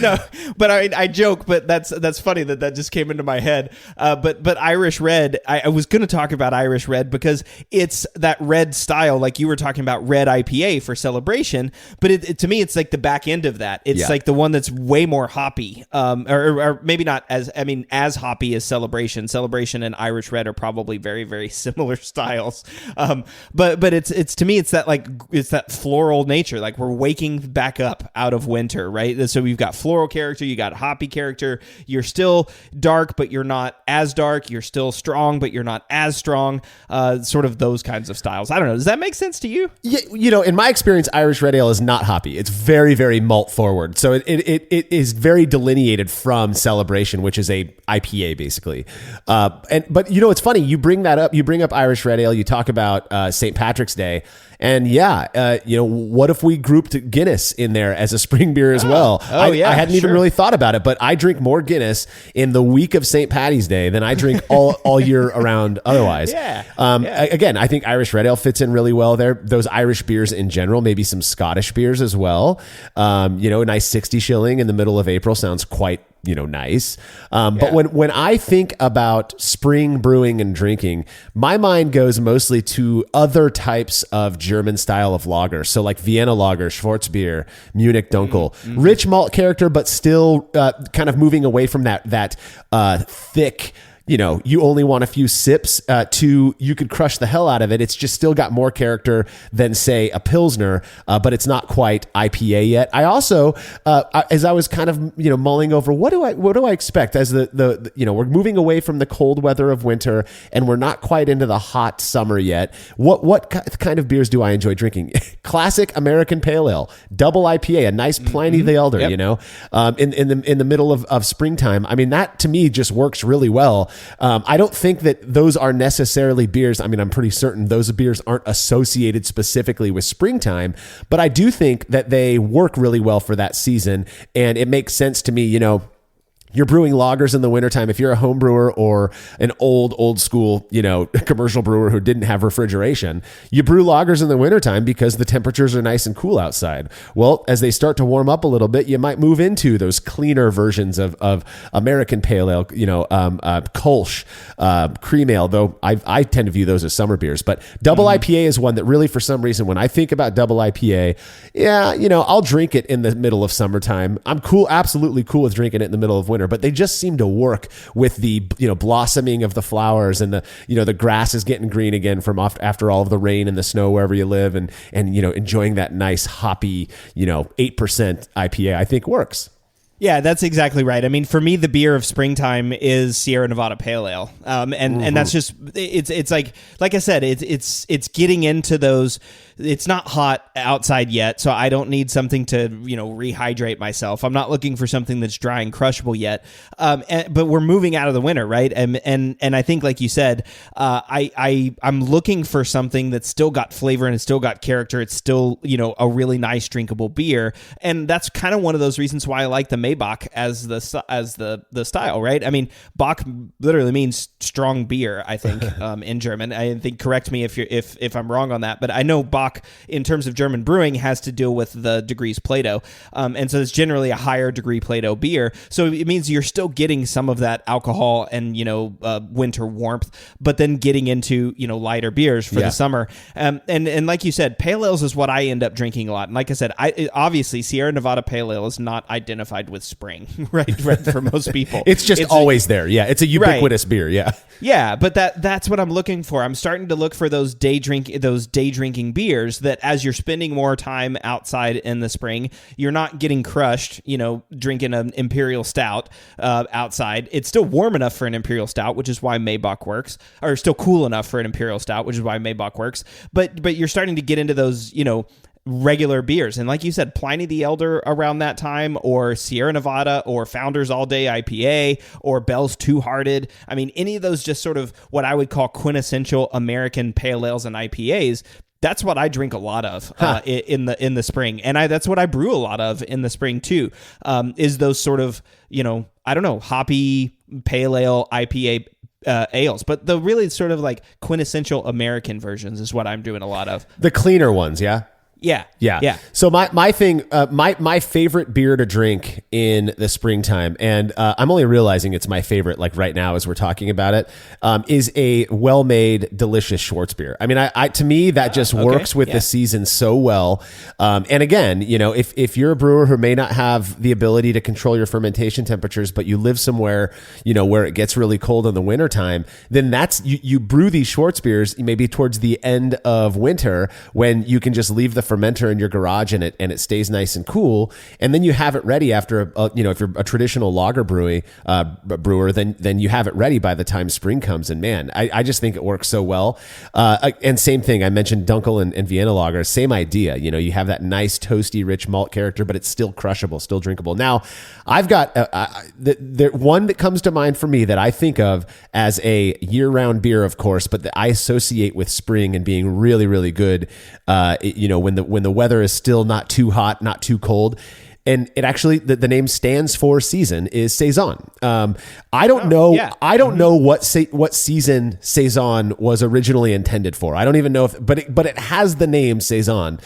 No, but I joke, but that's funny that just came into my head. But Irish red, I was going to talk about Irish red because it's that red style, like you were talking about red IPA for Celebration. But to me, it's like the back end of that. It's like the one that's way more hoppy, or maybe not as hoppy as Celebration. Celebration and Irish red are probably very, very similar styles. But it's to me, it's that floral nature. Like we're waking back up out of winter, right? So we've got floral character, you got hoppy character. You're still dark, but you're not as dark. You're still strong, but you're not as strong. Sort of those kinds of styles. I don't know. Does that make sense to you? Yeah, in my experience, Irish red ale is not hoppy. It's very, very malt forward. So it is very delineated from Celebration, which is a IPA basically. But it's funny. You bring that up. You bring up Irish red ale. You talk about St. Patrick's Day. And what if we grouped Guinness in there as a spring beer as well? I hadn't even really thought about it, but I drink more Guinness in the week of St. Paddy's Day than I drink all year around otherwise. Again, I think Irish Red Ale fits in really well there. Those Irish beers in general, maybe some Scottish beers as well. A nice 60 shilling in the middle of April sounds quite nice. But when I think about spring brewing and drinking, my mind goes mostly to other types of German style of lager. So like Vienna lager, Schwarzbier, Munich Dunkel, rich malt character, but still kind of moving away from that thick, you only want a few sips to you could crush the hell out of it. It's just still got more character than say a Pilsner, but it's not quite IPA yet. I also, as I was kind of mulling over what do I expect as the we're moving away from the cold weather of winter and we're not quite into the hot summer yet. What kind of beers do I enjoy drinking? Classic American Pale Ale, double IPA, a nice Pliny the Elder. In the middle of springtime. I mean, that to me just works really well. I don't think that those are necessarily beers. I mean, I'm pretty certain those beers aren't associated specifically with springtime, but I do think that they work really well for that season. And it makes sense to me, you're brewing lagers in the wintertime. If you're a home brewer or an old school, commercial brewer who didn't have refrigeration, you brew lagers in the wintertime because the temperatures are nice and cool outside. Well, as they start to warm up a little bit, you might move into those cleaner versions of American Pale Ale, Kolsch, Cream Ale, though I tend to view those as summer beers. But double IPA is one that really, for some reason, when I think about double IPA, I'll drink it in the middle of summertime. I'm absolutely cool with drinking it in the middle of winter, but they just seem to work with the blossoming of the flowers and the grass is getting green again from after all of the rain and the snow wherever you live, and enjoying that nice hoppy 8% IPA I think works. Yeah, that's exactly right. I mean, for me, the beer of springtime is Sierra Nevada Pale Ale, and that's just it's like I said, it's getting into those. It's not hot outside yet, so I don't need something to rehydrate myself. I'm not looking for something that's dry and crushable yet. But we're moving out of the winter, right? And I think, like you said, I'm looking for something that's still got flavor and it's still got character. It's still a really nice drinkable beer, and that's kind of one of those reasons why I like the Maybach as the style, right? I mean, Bach literally means strong beer, I think, in German. I think, correct me if I'm wrong on that, but I know Bach in terms of German brewing has to deal with the degrees Plato, and so it's generally a higher degree Plato beer. So it means you're still getting some of that alcohol and winter warmth, but then getting into lighter beers for the summer. And like you said, pale ales is what I end up drinking a lot. And like I said, obviously Sierra Nevada Pale Ale is not identified with spring, right? For most people, it's always there. Yeah, it's a ubiquitous beer. Yeah, yeah, but that's what I'm looking for. I'm starting to look for those day drinking beers that, as you're spending more time outside in the spring, you're not getting crushed, drinking an imperial stout outside. It's still warm enough for an imperial stout, which is why Maybach works, or still cool enough for an imperial stout, which is why Maybach works. But you're starting to get into those, regular beers. And like you said, Pliny the Elder around that time, or Sierra Nevada, or Founders All Day IPA, or Bell's Two Hearted. I mean, any of those just sort of what I would call quintessential American pale ales and IPAs. That's what I drink a lot of in the spring, and that's what I brew a lot of in the spring too. Is those sort of hoppy pale ale IPA ales, but the really sort of like quintessential American versions is what I'm doing a lot of. The cleaner ones, yeah. Yeah. So my thing, my favorite beer to drink in the springtime, and I'm only realizing it's my favorite like right now as we're talking about it, is a well-made, delicious Schwarzbier. I mean, I to me that just works with the season so well. And again, if you're a brewer who may not have the ability to control your fermentation temperatures, but you live somewhere where it gets really cold in the wintertime, then that's you brew these Schwarzbiers maybe towards the end of winter when you can just leave the fermenter in your garage and it stays nice and cool. And then you have it ready after, if you're a traditional lager brewer, then you have it ready by the time spring comes. And man, I just think it works so well. And same thing, I mentioned Dunkel and Vienna lager, same idea. You have that nice toasty, rich malt character, but it's still crushable, still drinkable. Now, I've got the one that comes to mind for me that I think of as a year-round beer, of course, but that I associate with spring and being really, really good. When the weather is still not too hot, not too cold. And it actually, the name stands for season, is Saison. I don't know. Yeah. I don't know what season Saison was originally intended for. I don't even know but it has the name Saison.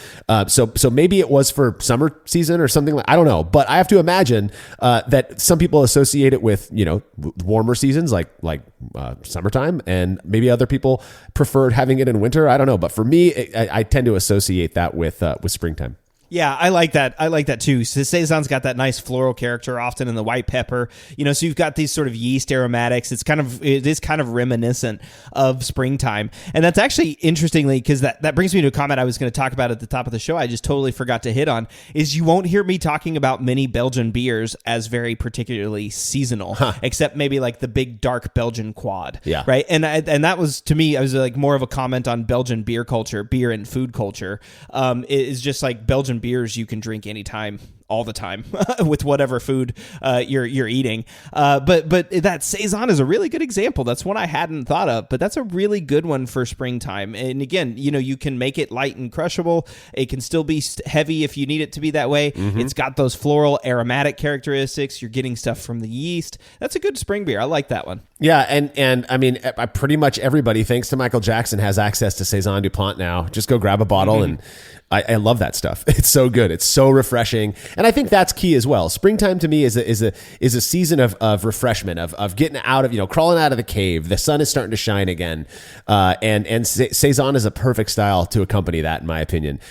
So maybe it was for summer season or something I don't know. But I have to imagine that some people associate it with warmer seasons like summertime, and maybe other people preferred having it in winter. I don't know. But for me, I tend to associate that with springtime. Yeah, I like that. I like that too. So Saison's got that nice floral character, often in the white pepper. So you've got these sort of yeast aromatics. It is kind of reminiscent of springtime, and that's actually interestingly, because that brings me to a comment I was going to talk about at the top of the show. I just totally forgot to hit on is you won't hear me talking about many Belgian beers as very particularly seasonal, except maybe like the big dark Belgian quad. Yeah, right. And that was, to me, I was like more of a comment on Belgian beer culture, beer and food culture. It is just like Belgian beers you can drink anytime, all the time, with whatever food you're eating. But that Saison is a really good example. That's one I hadn't thought of, but that's a really good one for springtime. And again, you can make it light and crushable. It can still be heavy if you need it to be that way. Mm-hmm. It's got those floral aromatic characteristics. You're getting stuff from the yeast. That's a good spring beer. I like that one. Yeah, and I mean, pretty much everybody, thanks to Michael Jackson, has access to Saison DuPont now. Just go grab a bottle, mm-hmm. and I love that stuff. It's so good. It's so refreshing, and I think that's key as well. Springtime to me is a season of refreshment, of getting out of crawling out of the cave. The sun is starting to shine again, and Saison is a perfect style to accompany that, in my opinion.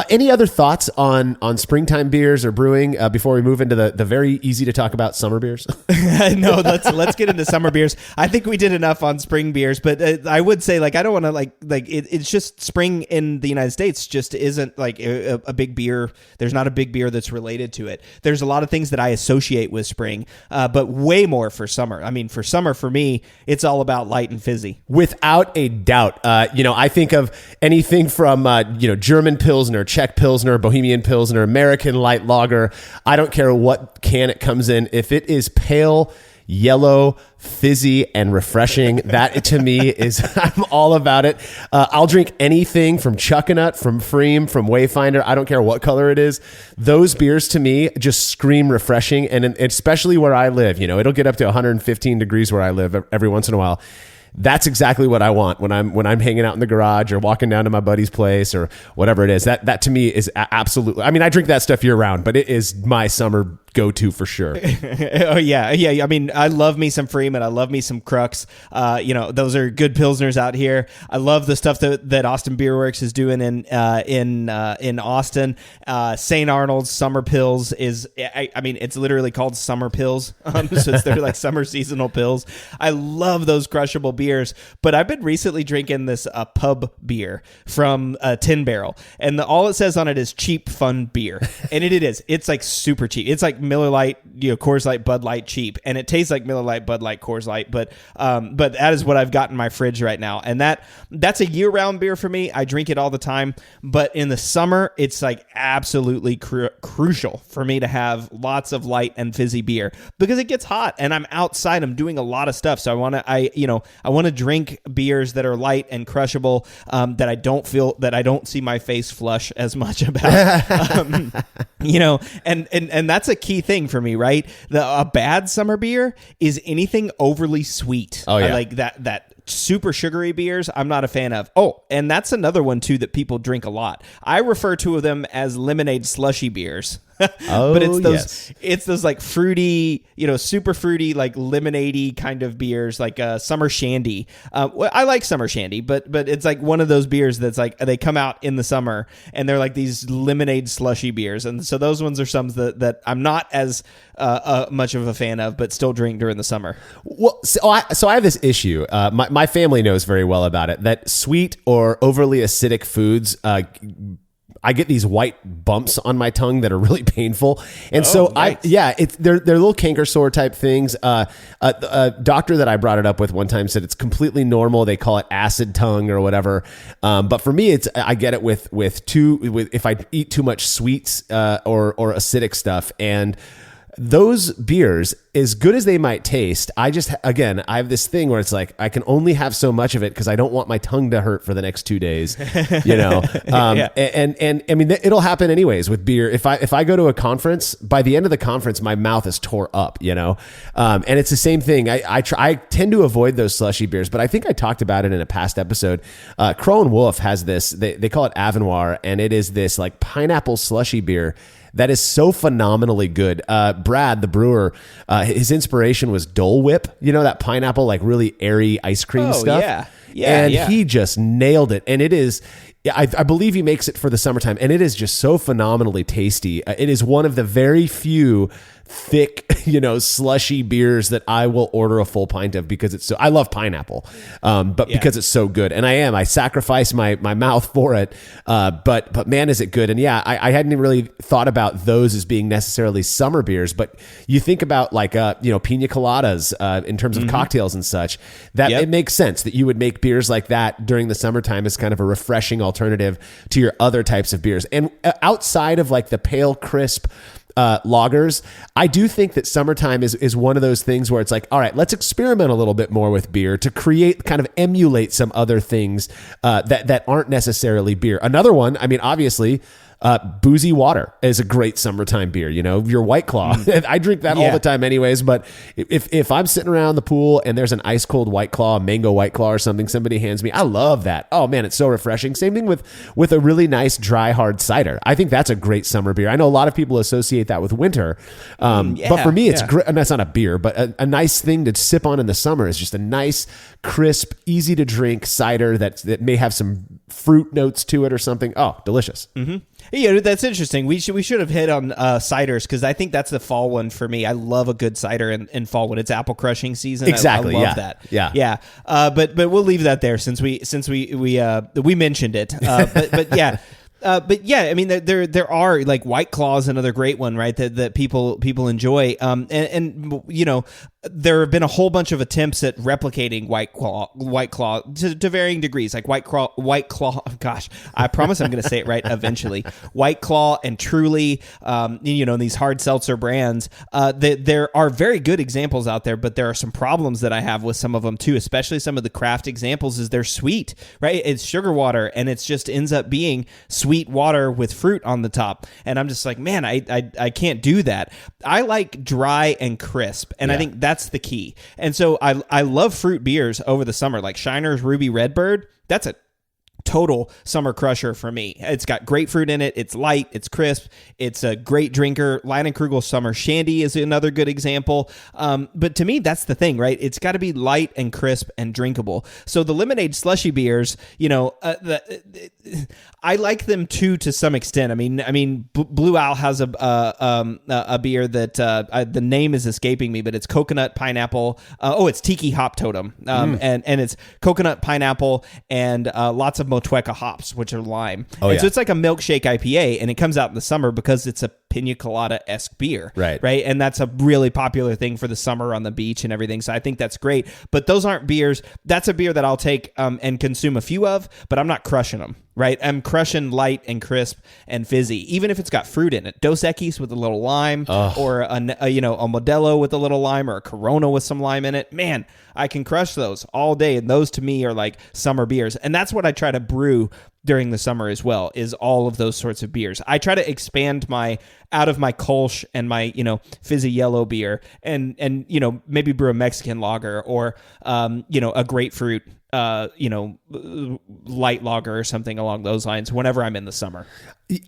Any other thoughts on springtime beers or brewing before we move into the very easy to talk about summer beers? No, let's get into summer beers. I think we did enough on spring beers, but I would say I don't want to it's just spring in the United States just isn't like a big beer. There's not a big beer that's related to it. There's a lot of things that I associate with spring, but way more for summer. I mean, for summer, for me, it's all about light and fizzy. Without a doubt. I think of anything from, German Pilsner, Czech Pilsner, Bohemian Pilsner, American light lager. I don't care what can it comes in. If it is pale, yellow, fizzy, and refreshing, that to me is, I'm all about it. I'll drink anything from Chuckanut, from Freem, from Wayfinder. I don't care what color it is. Those beers to me just scream refreshing, and especially where I live, it'll get up to 115 degrees where I live every once in a while. That's exactly what I want when I'm hanging out in the garage or walking down to my buddy's place or whatever it is. That to me is absolutely, I mean, I drink that stuff year round, but it is my summer go-to for sure. Oh yeah. I mean, I love me some Freeman. I love me some Crux. Those are good pilsners out here. I love the stuff that Austin Beer Works is doing in Austin. St. Arnold's Summer Pills is, I mean, it's literally called Summer Pills. So it's their summer seasonal pills. I love those crushable beers, but I've been recently drinking this pub beer from Tin Barrel, and all it says on it is cheap, fun beer. And it is. It's super cheap. It's like Miller Lite, Coors Light, Bud Light cheap, and it tastes like Miller Lite, Bud Light, Coors Light, but that is what I've got in my fridge right now, and that's a year-round beer for me. I drink it all the time, but in the summer, it's absolutely crucial for me to have lots of light and fizzy beer because it gets hot, and I'm outside. I'm doing a lot of stuff, so I want to drink beers that are light and crushable, that I don't see my face flush as much about, and that's a key thing for me, right? A bad summer beer is anything overly sweet. Oh yeah. I like that super sugary beers I'm not a fan of. Oh, and that's another one too that people drink a lot. I refer to them as lemonade slushy beers. But it's those fruity, super fruity, lemonade-y kind of beers, summer shandy. I like summer shandy, but it's one of those beers that's they come out in the summer and they're these lemonade slushy beers. And so those ones are some that I'm not as much of a fan of, but still drink during the summer. Well, so I have this issue. My family knows very well about it, that sweet or overly acidic foods, I get these white bumps on my tongue that are really painful. And yikes. they're little canker sore type things. A doctor that I brought it up with one time said it's completely normal. They call it acid tongue or whatever. But for me, I get it with if I eat too much sweets or acidic stuff. And those beers, as good as they might taste, I have this thing where it's like, I can only have so much of it because I don't want my tongue to hurt for the next 2 days, you know? And I mean, it'll happen anyways with beer. If I go to a conference, by the end of the conference, my mouth is tore up, you know? And it's the same thing. I tend to avoid those slushy beers, but I think I talked about it in a past episode. Crow and Wolf has this, they call it Avenoir, and it is this like pineapple slushy beer that is so phenomenally good. Brad, the brewer, his inspiration was Dole Whip. You know, that pineapple, like really airy ice cream stuff? And he just nailed it. And it is, I believe he makes it for the summertime, and it is just so phenomenally tasty. It is one of the very few thick, you know, slushy beers that I will order a full pint of because it's so, I love pineapple, because it's so good. And I sacrifice my mouth for it. But man, is it good. And yeah, I hadn't even really thought about those as being necessarily summer beers, but you think about like, you know, pina coladas, in terms of cocktails and such, that it makes sense that you would make beers like that during the summertime as kind of a refreshing alternative to your other types of beers. And outside of like the pale, crisp, lagers, I do think that summertime is one of those things where it's like, all right, let's experiment a little bit more with beer to kind of emulate some other things that aren't necessarily beer. Another one, I mean, obviously, boozy water is a great summertime beer. You know, your White Claw. I drink that all the time anyways, but if I'm sitting around the pool and there's an ice cold White Claw, a mango White Claw or something somebody hands me, I love that. Oh man, it's so refreshing. Same thing with a really nice dry hard cider. I think that's a great summer beer. I know a lot of people associate that with winter. But for me, it's great. And that's not a beer, but a nice thing to sip on in the summer is just a nice, crisp, easy to drink cider that may have some fruit notes to it or something. Oh, delicious. Yeah, that's interesting. We should have hit on ciders because I think that's the fall one for me. I love a good cider in fall when it's apple crushing season. Exactly. I love that. Yeah. But we'll leave that there since we mentioned it. But yeah. But yeah, I mean, there are like White Claws, another great one, right? That people enjoy. And you know, there have been a whole bunch of attempts at replicating White Claw to varying degrees. Like White Claw. Gosh, I promise I'm going to say it right eventually. White Claw and Truly, you know, these hard seltzer brands. There are very good examples out there, but there are some problems that I have with some of them too, especially some of the craft examples. Is they're sweet, right? It's sugar water, and it's just ends up being sweet water with fruit on the top. And I'm just like, man, I can't do that. I like dry and crisp, and I think that's the key. And so I love fruit beers over the summer, like Shiner's Ruby Redbird. That's a total summer crusher for me. It's got grapefruit in it. It's light. It's crisp. It's a great drinker. Leinenkugel Summer Shandy is another good example. But to me, that's the thing, right? It's got to be light and crisp and drinkable. So the lemonade slushy beers, you know, I like them too to some extent. I mean, Blue Owl has a beer that the name is escaping me, but it's coconut pineapple. It's Tiki Hop Totem, and it's coconut pineapple and lots of Motueka hops, which are lime. So it's like a milkshake IPA, and it comes out in the summer because it's a pina colada-esque beer, right? And that's a really popular thing for the summer on the beach and everything. So I think that's great. But those aren't beers. That's a beer that I'll take and consume a few of, but I'm not crushing them. Right, I'm crushing light and crisp and fizzy, even if it's got fruit in it. Dos Equis with a little lime, or a Modelo with a little lime, or a Corona with some lime in it. Man, I can crush those all day, and those to me are like summer beers. And that's what I try to brew during the summer as well, is all of those sorts of beers. I try to expand out of my Kolsch and my, you know, fizzy yellow beer, and you know, maybe brew a Mexican lager, or you know, a grapefruit you know, light lager or something along those lines whenever I'm in the summer.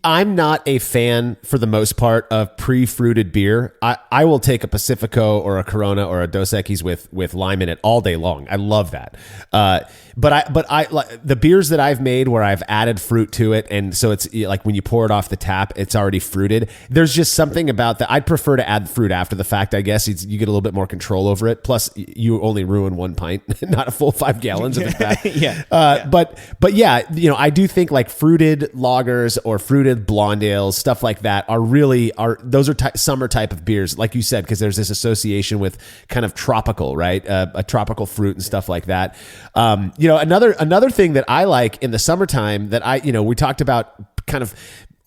I'm not a fan, for the most part, of pre-fruited beer. I will take a Pacifico or a Corona or a Dos Equis with lime in it all day long. I love that. But I like the beers that I've made where I've added fruit to it, and so it's like when you pour it off the tap, it's already fruited. There's just something about that. I'd prefer to add fruit after the fact. I guess you get a little bit more control over it. Plus, you only ruin one pint, not a full 5 gallons of it. Yeah. But yeah, you know, I do think like fruited lagers or fruited blonde ales, stuff like that those are summer type of beers, like you said, because there's this association with kind of tropical, right? A tropical fruit and stuff like that. Another thing that I like in the summertime that we talked about kind of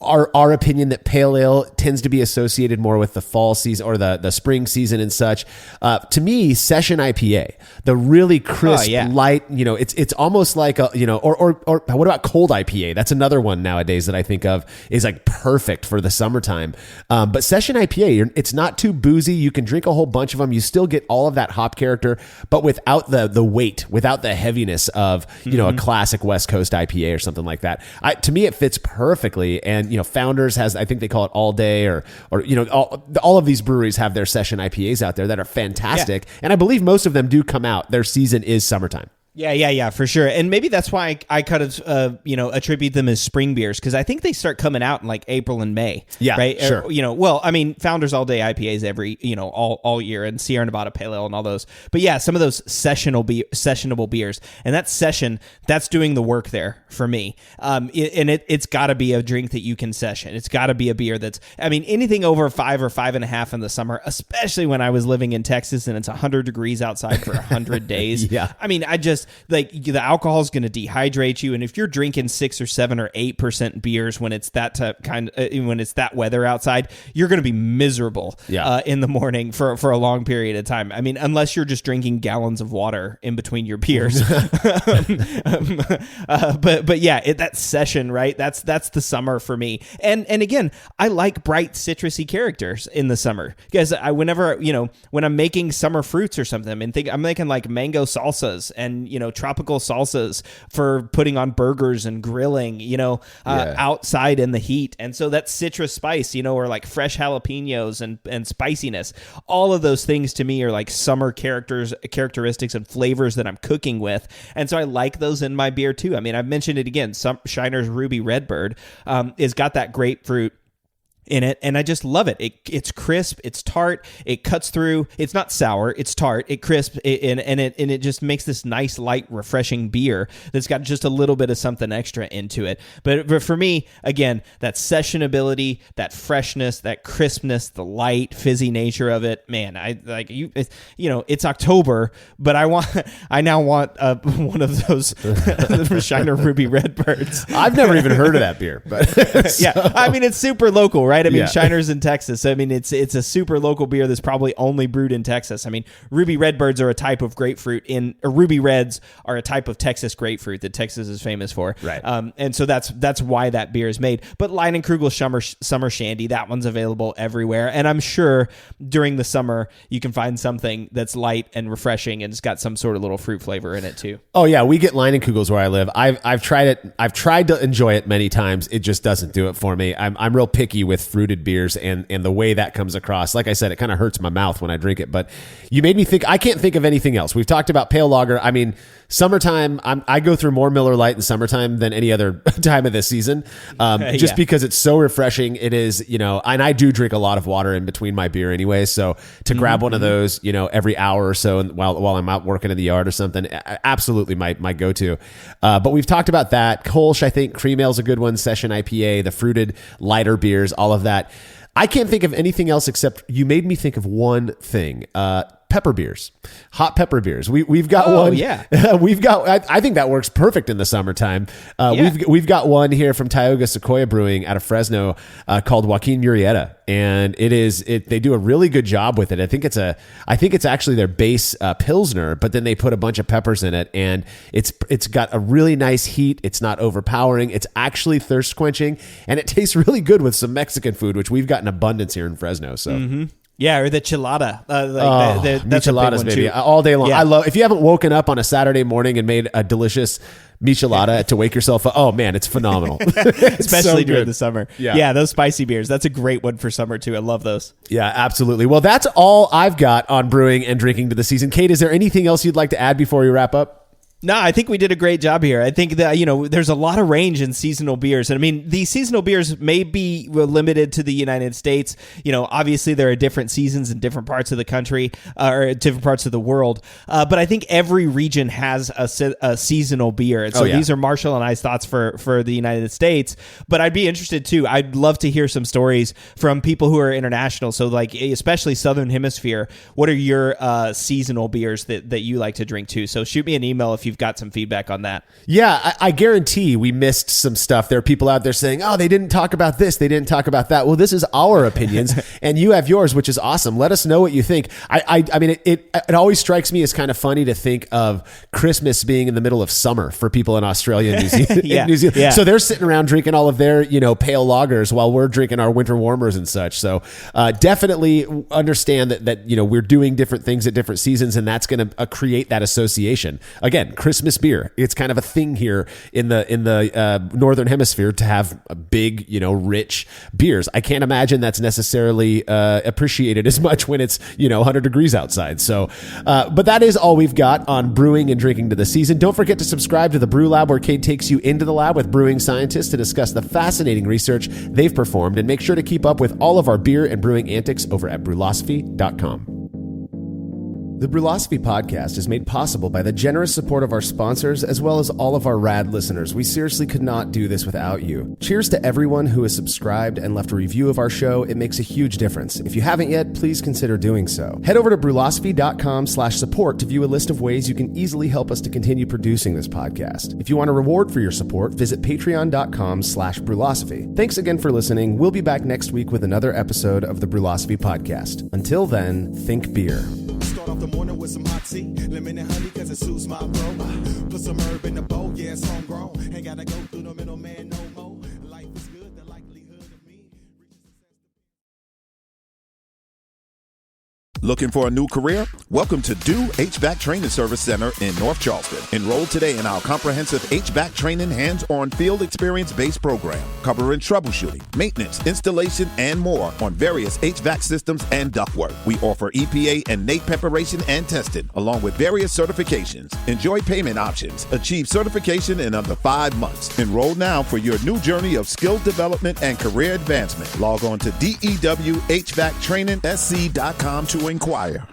our opinion that pale ale tends to be associated more with the fall season or the spring season and such. To me, session IPA, the really crisp, light, it's almost like or what about cold IPA? That's another one nowadays that I think of is like perfect for the summertime. But session IPA, it's not too boozy. You can drink a whole bunch of them. You still get all of that hop character, but without the weight, without the heaviness of, a classic West Coast IPA or something like that. To me, it fits perfectly. And, Founders has, I think they call it All Day or all of these breweries have their session IPAs out there that are fantastic. Yeah. And I believe most of them do come out. Their season is summertime. Yeah, for sure. And maybe that's why I kind of, attribute them as spring beers, because I think they start coming out in like April and May. Yeah, right? Sure. Founders All Day IPAs every, all year, and Sierra Nevada Pale Ale and all those. But yeah, some of those sessionable beers. And that session, that's doing the work there for me. It's got to be a drink that you can session. It's got to be a beer anything over 5 or 5.5 in the summer, especially when I was living in Texas and it's 100 degrees outside for 100 days. Yeah. Like the alcohol is going to dehydrate you, and if you're drinking 6 or 7 or 8% beers when it's that when it's that weather outside, you're going to be miserable in the morning for a long period of time. I mean, unless you're just drinking gallons of water in between your beers. But yeah, that session, right? That's the summer for me. And again, I like bright citrusy characters in the summer, because when I'm making summer fruits or something, and I'm making like mango salsas and tropical salsas for putting on burgers and grilling, outside in the heat. And so that citrus spice, or like fresh jalapenos and spiciness, all of those things to me are like summer characteristics and flavors that I'm cooking with. And so I like those in my beer too. I mean, I've mentioned it again, Shiner's Ruby Redbird has got that grapefruit in it, and I just love it. It's crisp, it's tart, it cuts through. It's not sour, it's tart, it crisp, and it just makes this nice, light, refreshing beer that's got just a little bit of something extra into it. But for me, again, that sessionability, that freshness, that crispness, the light, fizzy nature of it, man, it's October, but I now want one of those Shiner Ruby Redbirds. I've never even heard of that beer, but yeah, I mean, it's super local, right? I mean, Shiner's in Texas. I mean, it's a super local beer that's probably only brewed in Texas. I mean, Ruby Redbirds are a type of grapefruit or Ruby Reds are a type of Texas grapefruit that Texas is famous for. Right. And so that's why that beer is made. But Leinenkugel's Summer Shandy, that one's available everywhere. And I'm sure during the summer you can find something that's light and refreshing and it's got some sort of little fruit flavor in it too. Oh yeah, we get Leinenkugel's where I live. I've tried it. I've tried to enjoy it many times. It just doesn't do it for me. I'm real picky with fruited beers and the way that comes across. Like I said, it kind of hurts my mouth when I drink it, but you made me think. I can't think of anything else. We've talked about pale lager. I mean, summertime, I go through more Miller Lite in summertime than any other time of this season, just because it's so refreshing. It is, and I do drink a lot of water in between my beer anyway. So to grab one of those, every hour or so while I'm out working in the yard or something, absolutely my go-to. But we've talked about that. Kolsch, I think Cream Ale's a good one. Session IPA, the fruited lighter beers, all of that. I can't think of anything else except you made me think of one thing. Pepper beers, hot pepper beers. We've got one. Yeah. We've got, I think that works perfect in the summertime. We've got one here from Tioga Sequoia Brewing out of Fresno, called Joaquin Murrieta. And they do a really good job with it. I think it's actually their base Pilsner, but then they put a bunch of peppers in it, and it's got a really nice heat. It's not overpowering. It's actually thirst quenching, and it tastes really good with some Mexican food, which we've got in abundance here in Fresno. So. Mm-hmm. Yeah, or the chilada. That's micheladas, baby, too. All day long. Yeah. I love. If you haven't woken up on a Saturday morning and made a delicious michelada to wake yourself up, oh man, it's phenomenal. Especially during the summer. Yeah, those spicy beers. That's a great one for summer too. I love those. Yeah, absolutely. Well, that's all I've got on brewing and drinking to the season. Cade, is there anything else you'd like to add before we wrap up? No, I think we did a great job here. I think that, there's a lot of range in seasonal beers. And I mean, these seasonal beers may be limited to the United States. Obviously there are different seasons in different parts of the country or different parts of the world. But I think every region has a seasonal beer. And so these are Marshall and I's thoughts for the United States. But I'd be interested too. I'd love to hear some stories from people who are international. So like, especially Southern Hemisphere, what are your seasonal beers that you like to drink too? So shoot me an email if you've got some feedback on that. Yeah, I guarantee we missed some stuff. There are people out there saying, oh, they didn't talk about this, they didn't talk about that. Well, this is our opinions, and you have yours, which is awesome. Let us know what you think. I mean, it always strikes me as kind of funny to think of Christmas being in the middle of summer for people in Australia and New Zealand. New Zealand. Yeah. So they're sitting around drinking all of their, pale lagers while we're drinking our winter warmers and such. So definitely understand that we're doing different things at different seasons, and that's going to create that association. Again, Christmas beer. It's kind of a thing here in the northern hemisphere to have a big, rich beers. I can't imagine that's necessarily appreciated as much when it's 100 degrees outside. So, but that is all we've got on brewing and drinking to the season. Don't forget to subscribe to the Brew Lab, where Cade takes you into the lab with brewing scientists to discuss the fascinating research they've performed, and make sure to keep up with all of our beer and brewing antics over at brewlosophy.com. The Brewlosophy podcast is made possible by the generous support of our sponsors, as well as all of our rad listeners. We seriously could not do this without you. Cheers to everyone who has subscribed and left a review of our show. It makes a huge difference. If you haven't yet, please consider doing so. Head over to brewlosophy.com/support to view a list of ways you can easily help us to continue producing this podcast. If you want a reward for your support, visit patreon.com/brewlosophy. Thanks again for listening. We'll be back next week with another episode of the Brewlosophy podcast. Until then, think beer. Start off the morning with some hot tea, lemon and honey, cause it suits my bro. Put some herb in the bowl, yeah, it's homegrown. Ain't gotta go through the middleman no more. Life is good, the likelihood of me. Looking for a new career? Welcome to Do HVAC Training Service Center in North Charleston. Enroll today in our comprehensive HVAC training hands-on field experience-based program, covering troubleshooting, maintenance, installation, and more on various HVAC systems and ductwork. We offer EPA and NATE preparation and testing, along with various certifications. Enjoy payment options. Achieve certification in under 5 months. Enroll now for your new journey of skill development and career advancement. Log on to dewhvactrainingsc.com to inquire.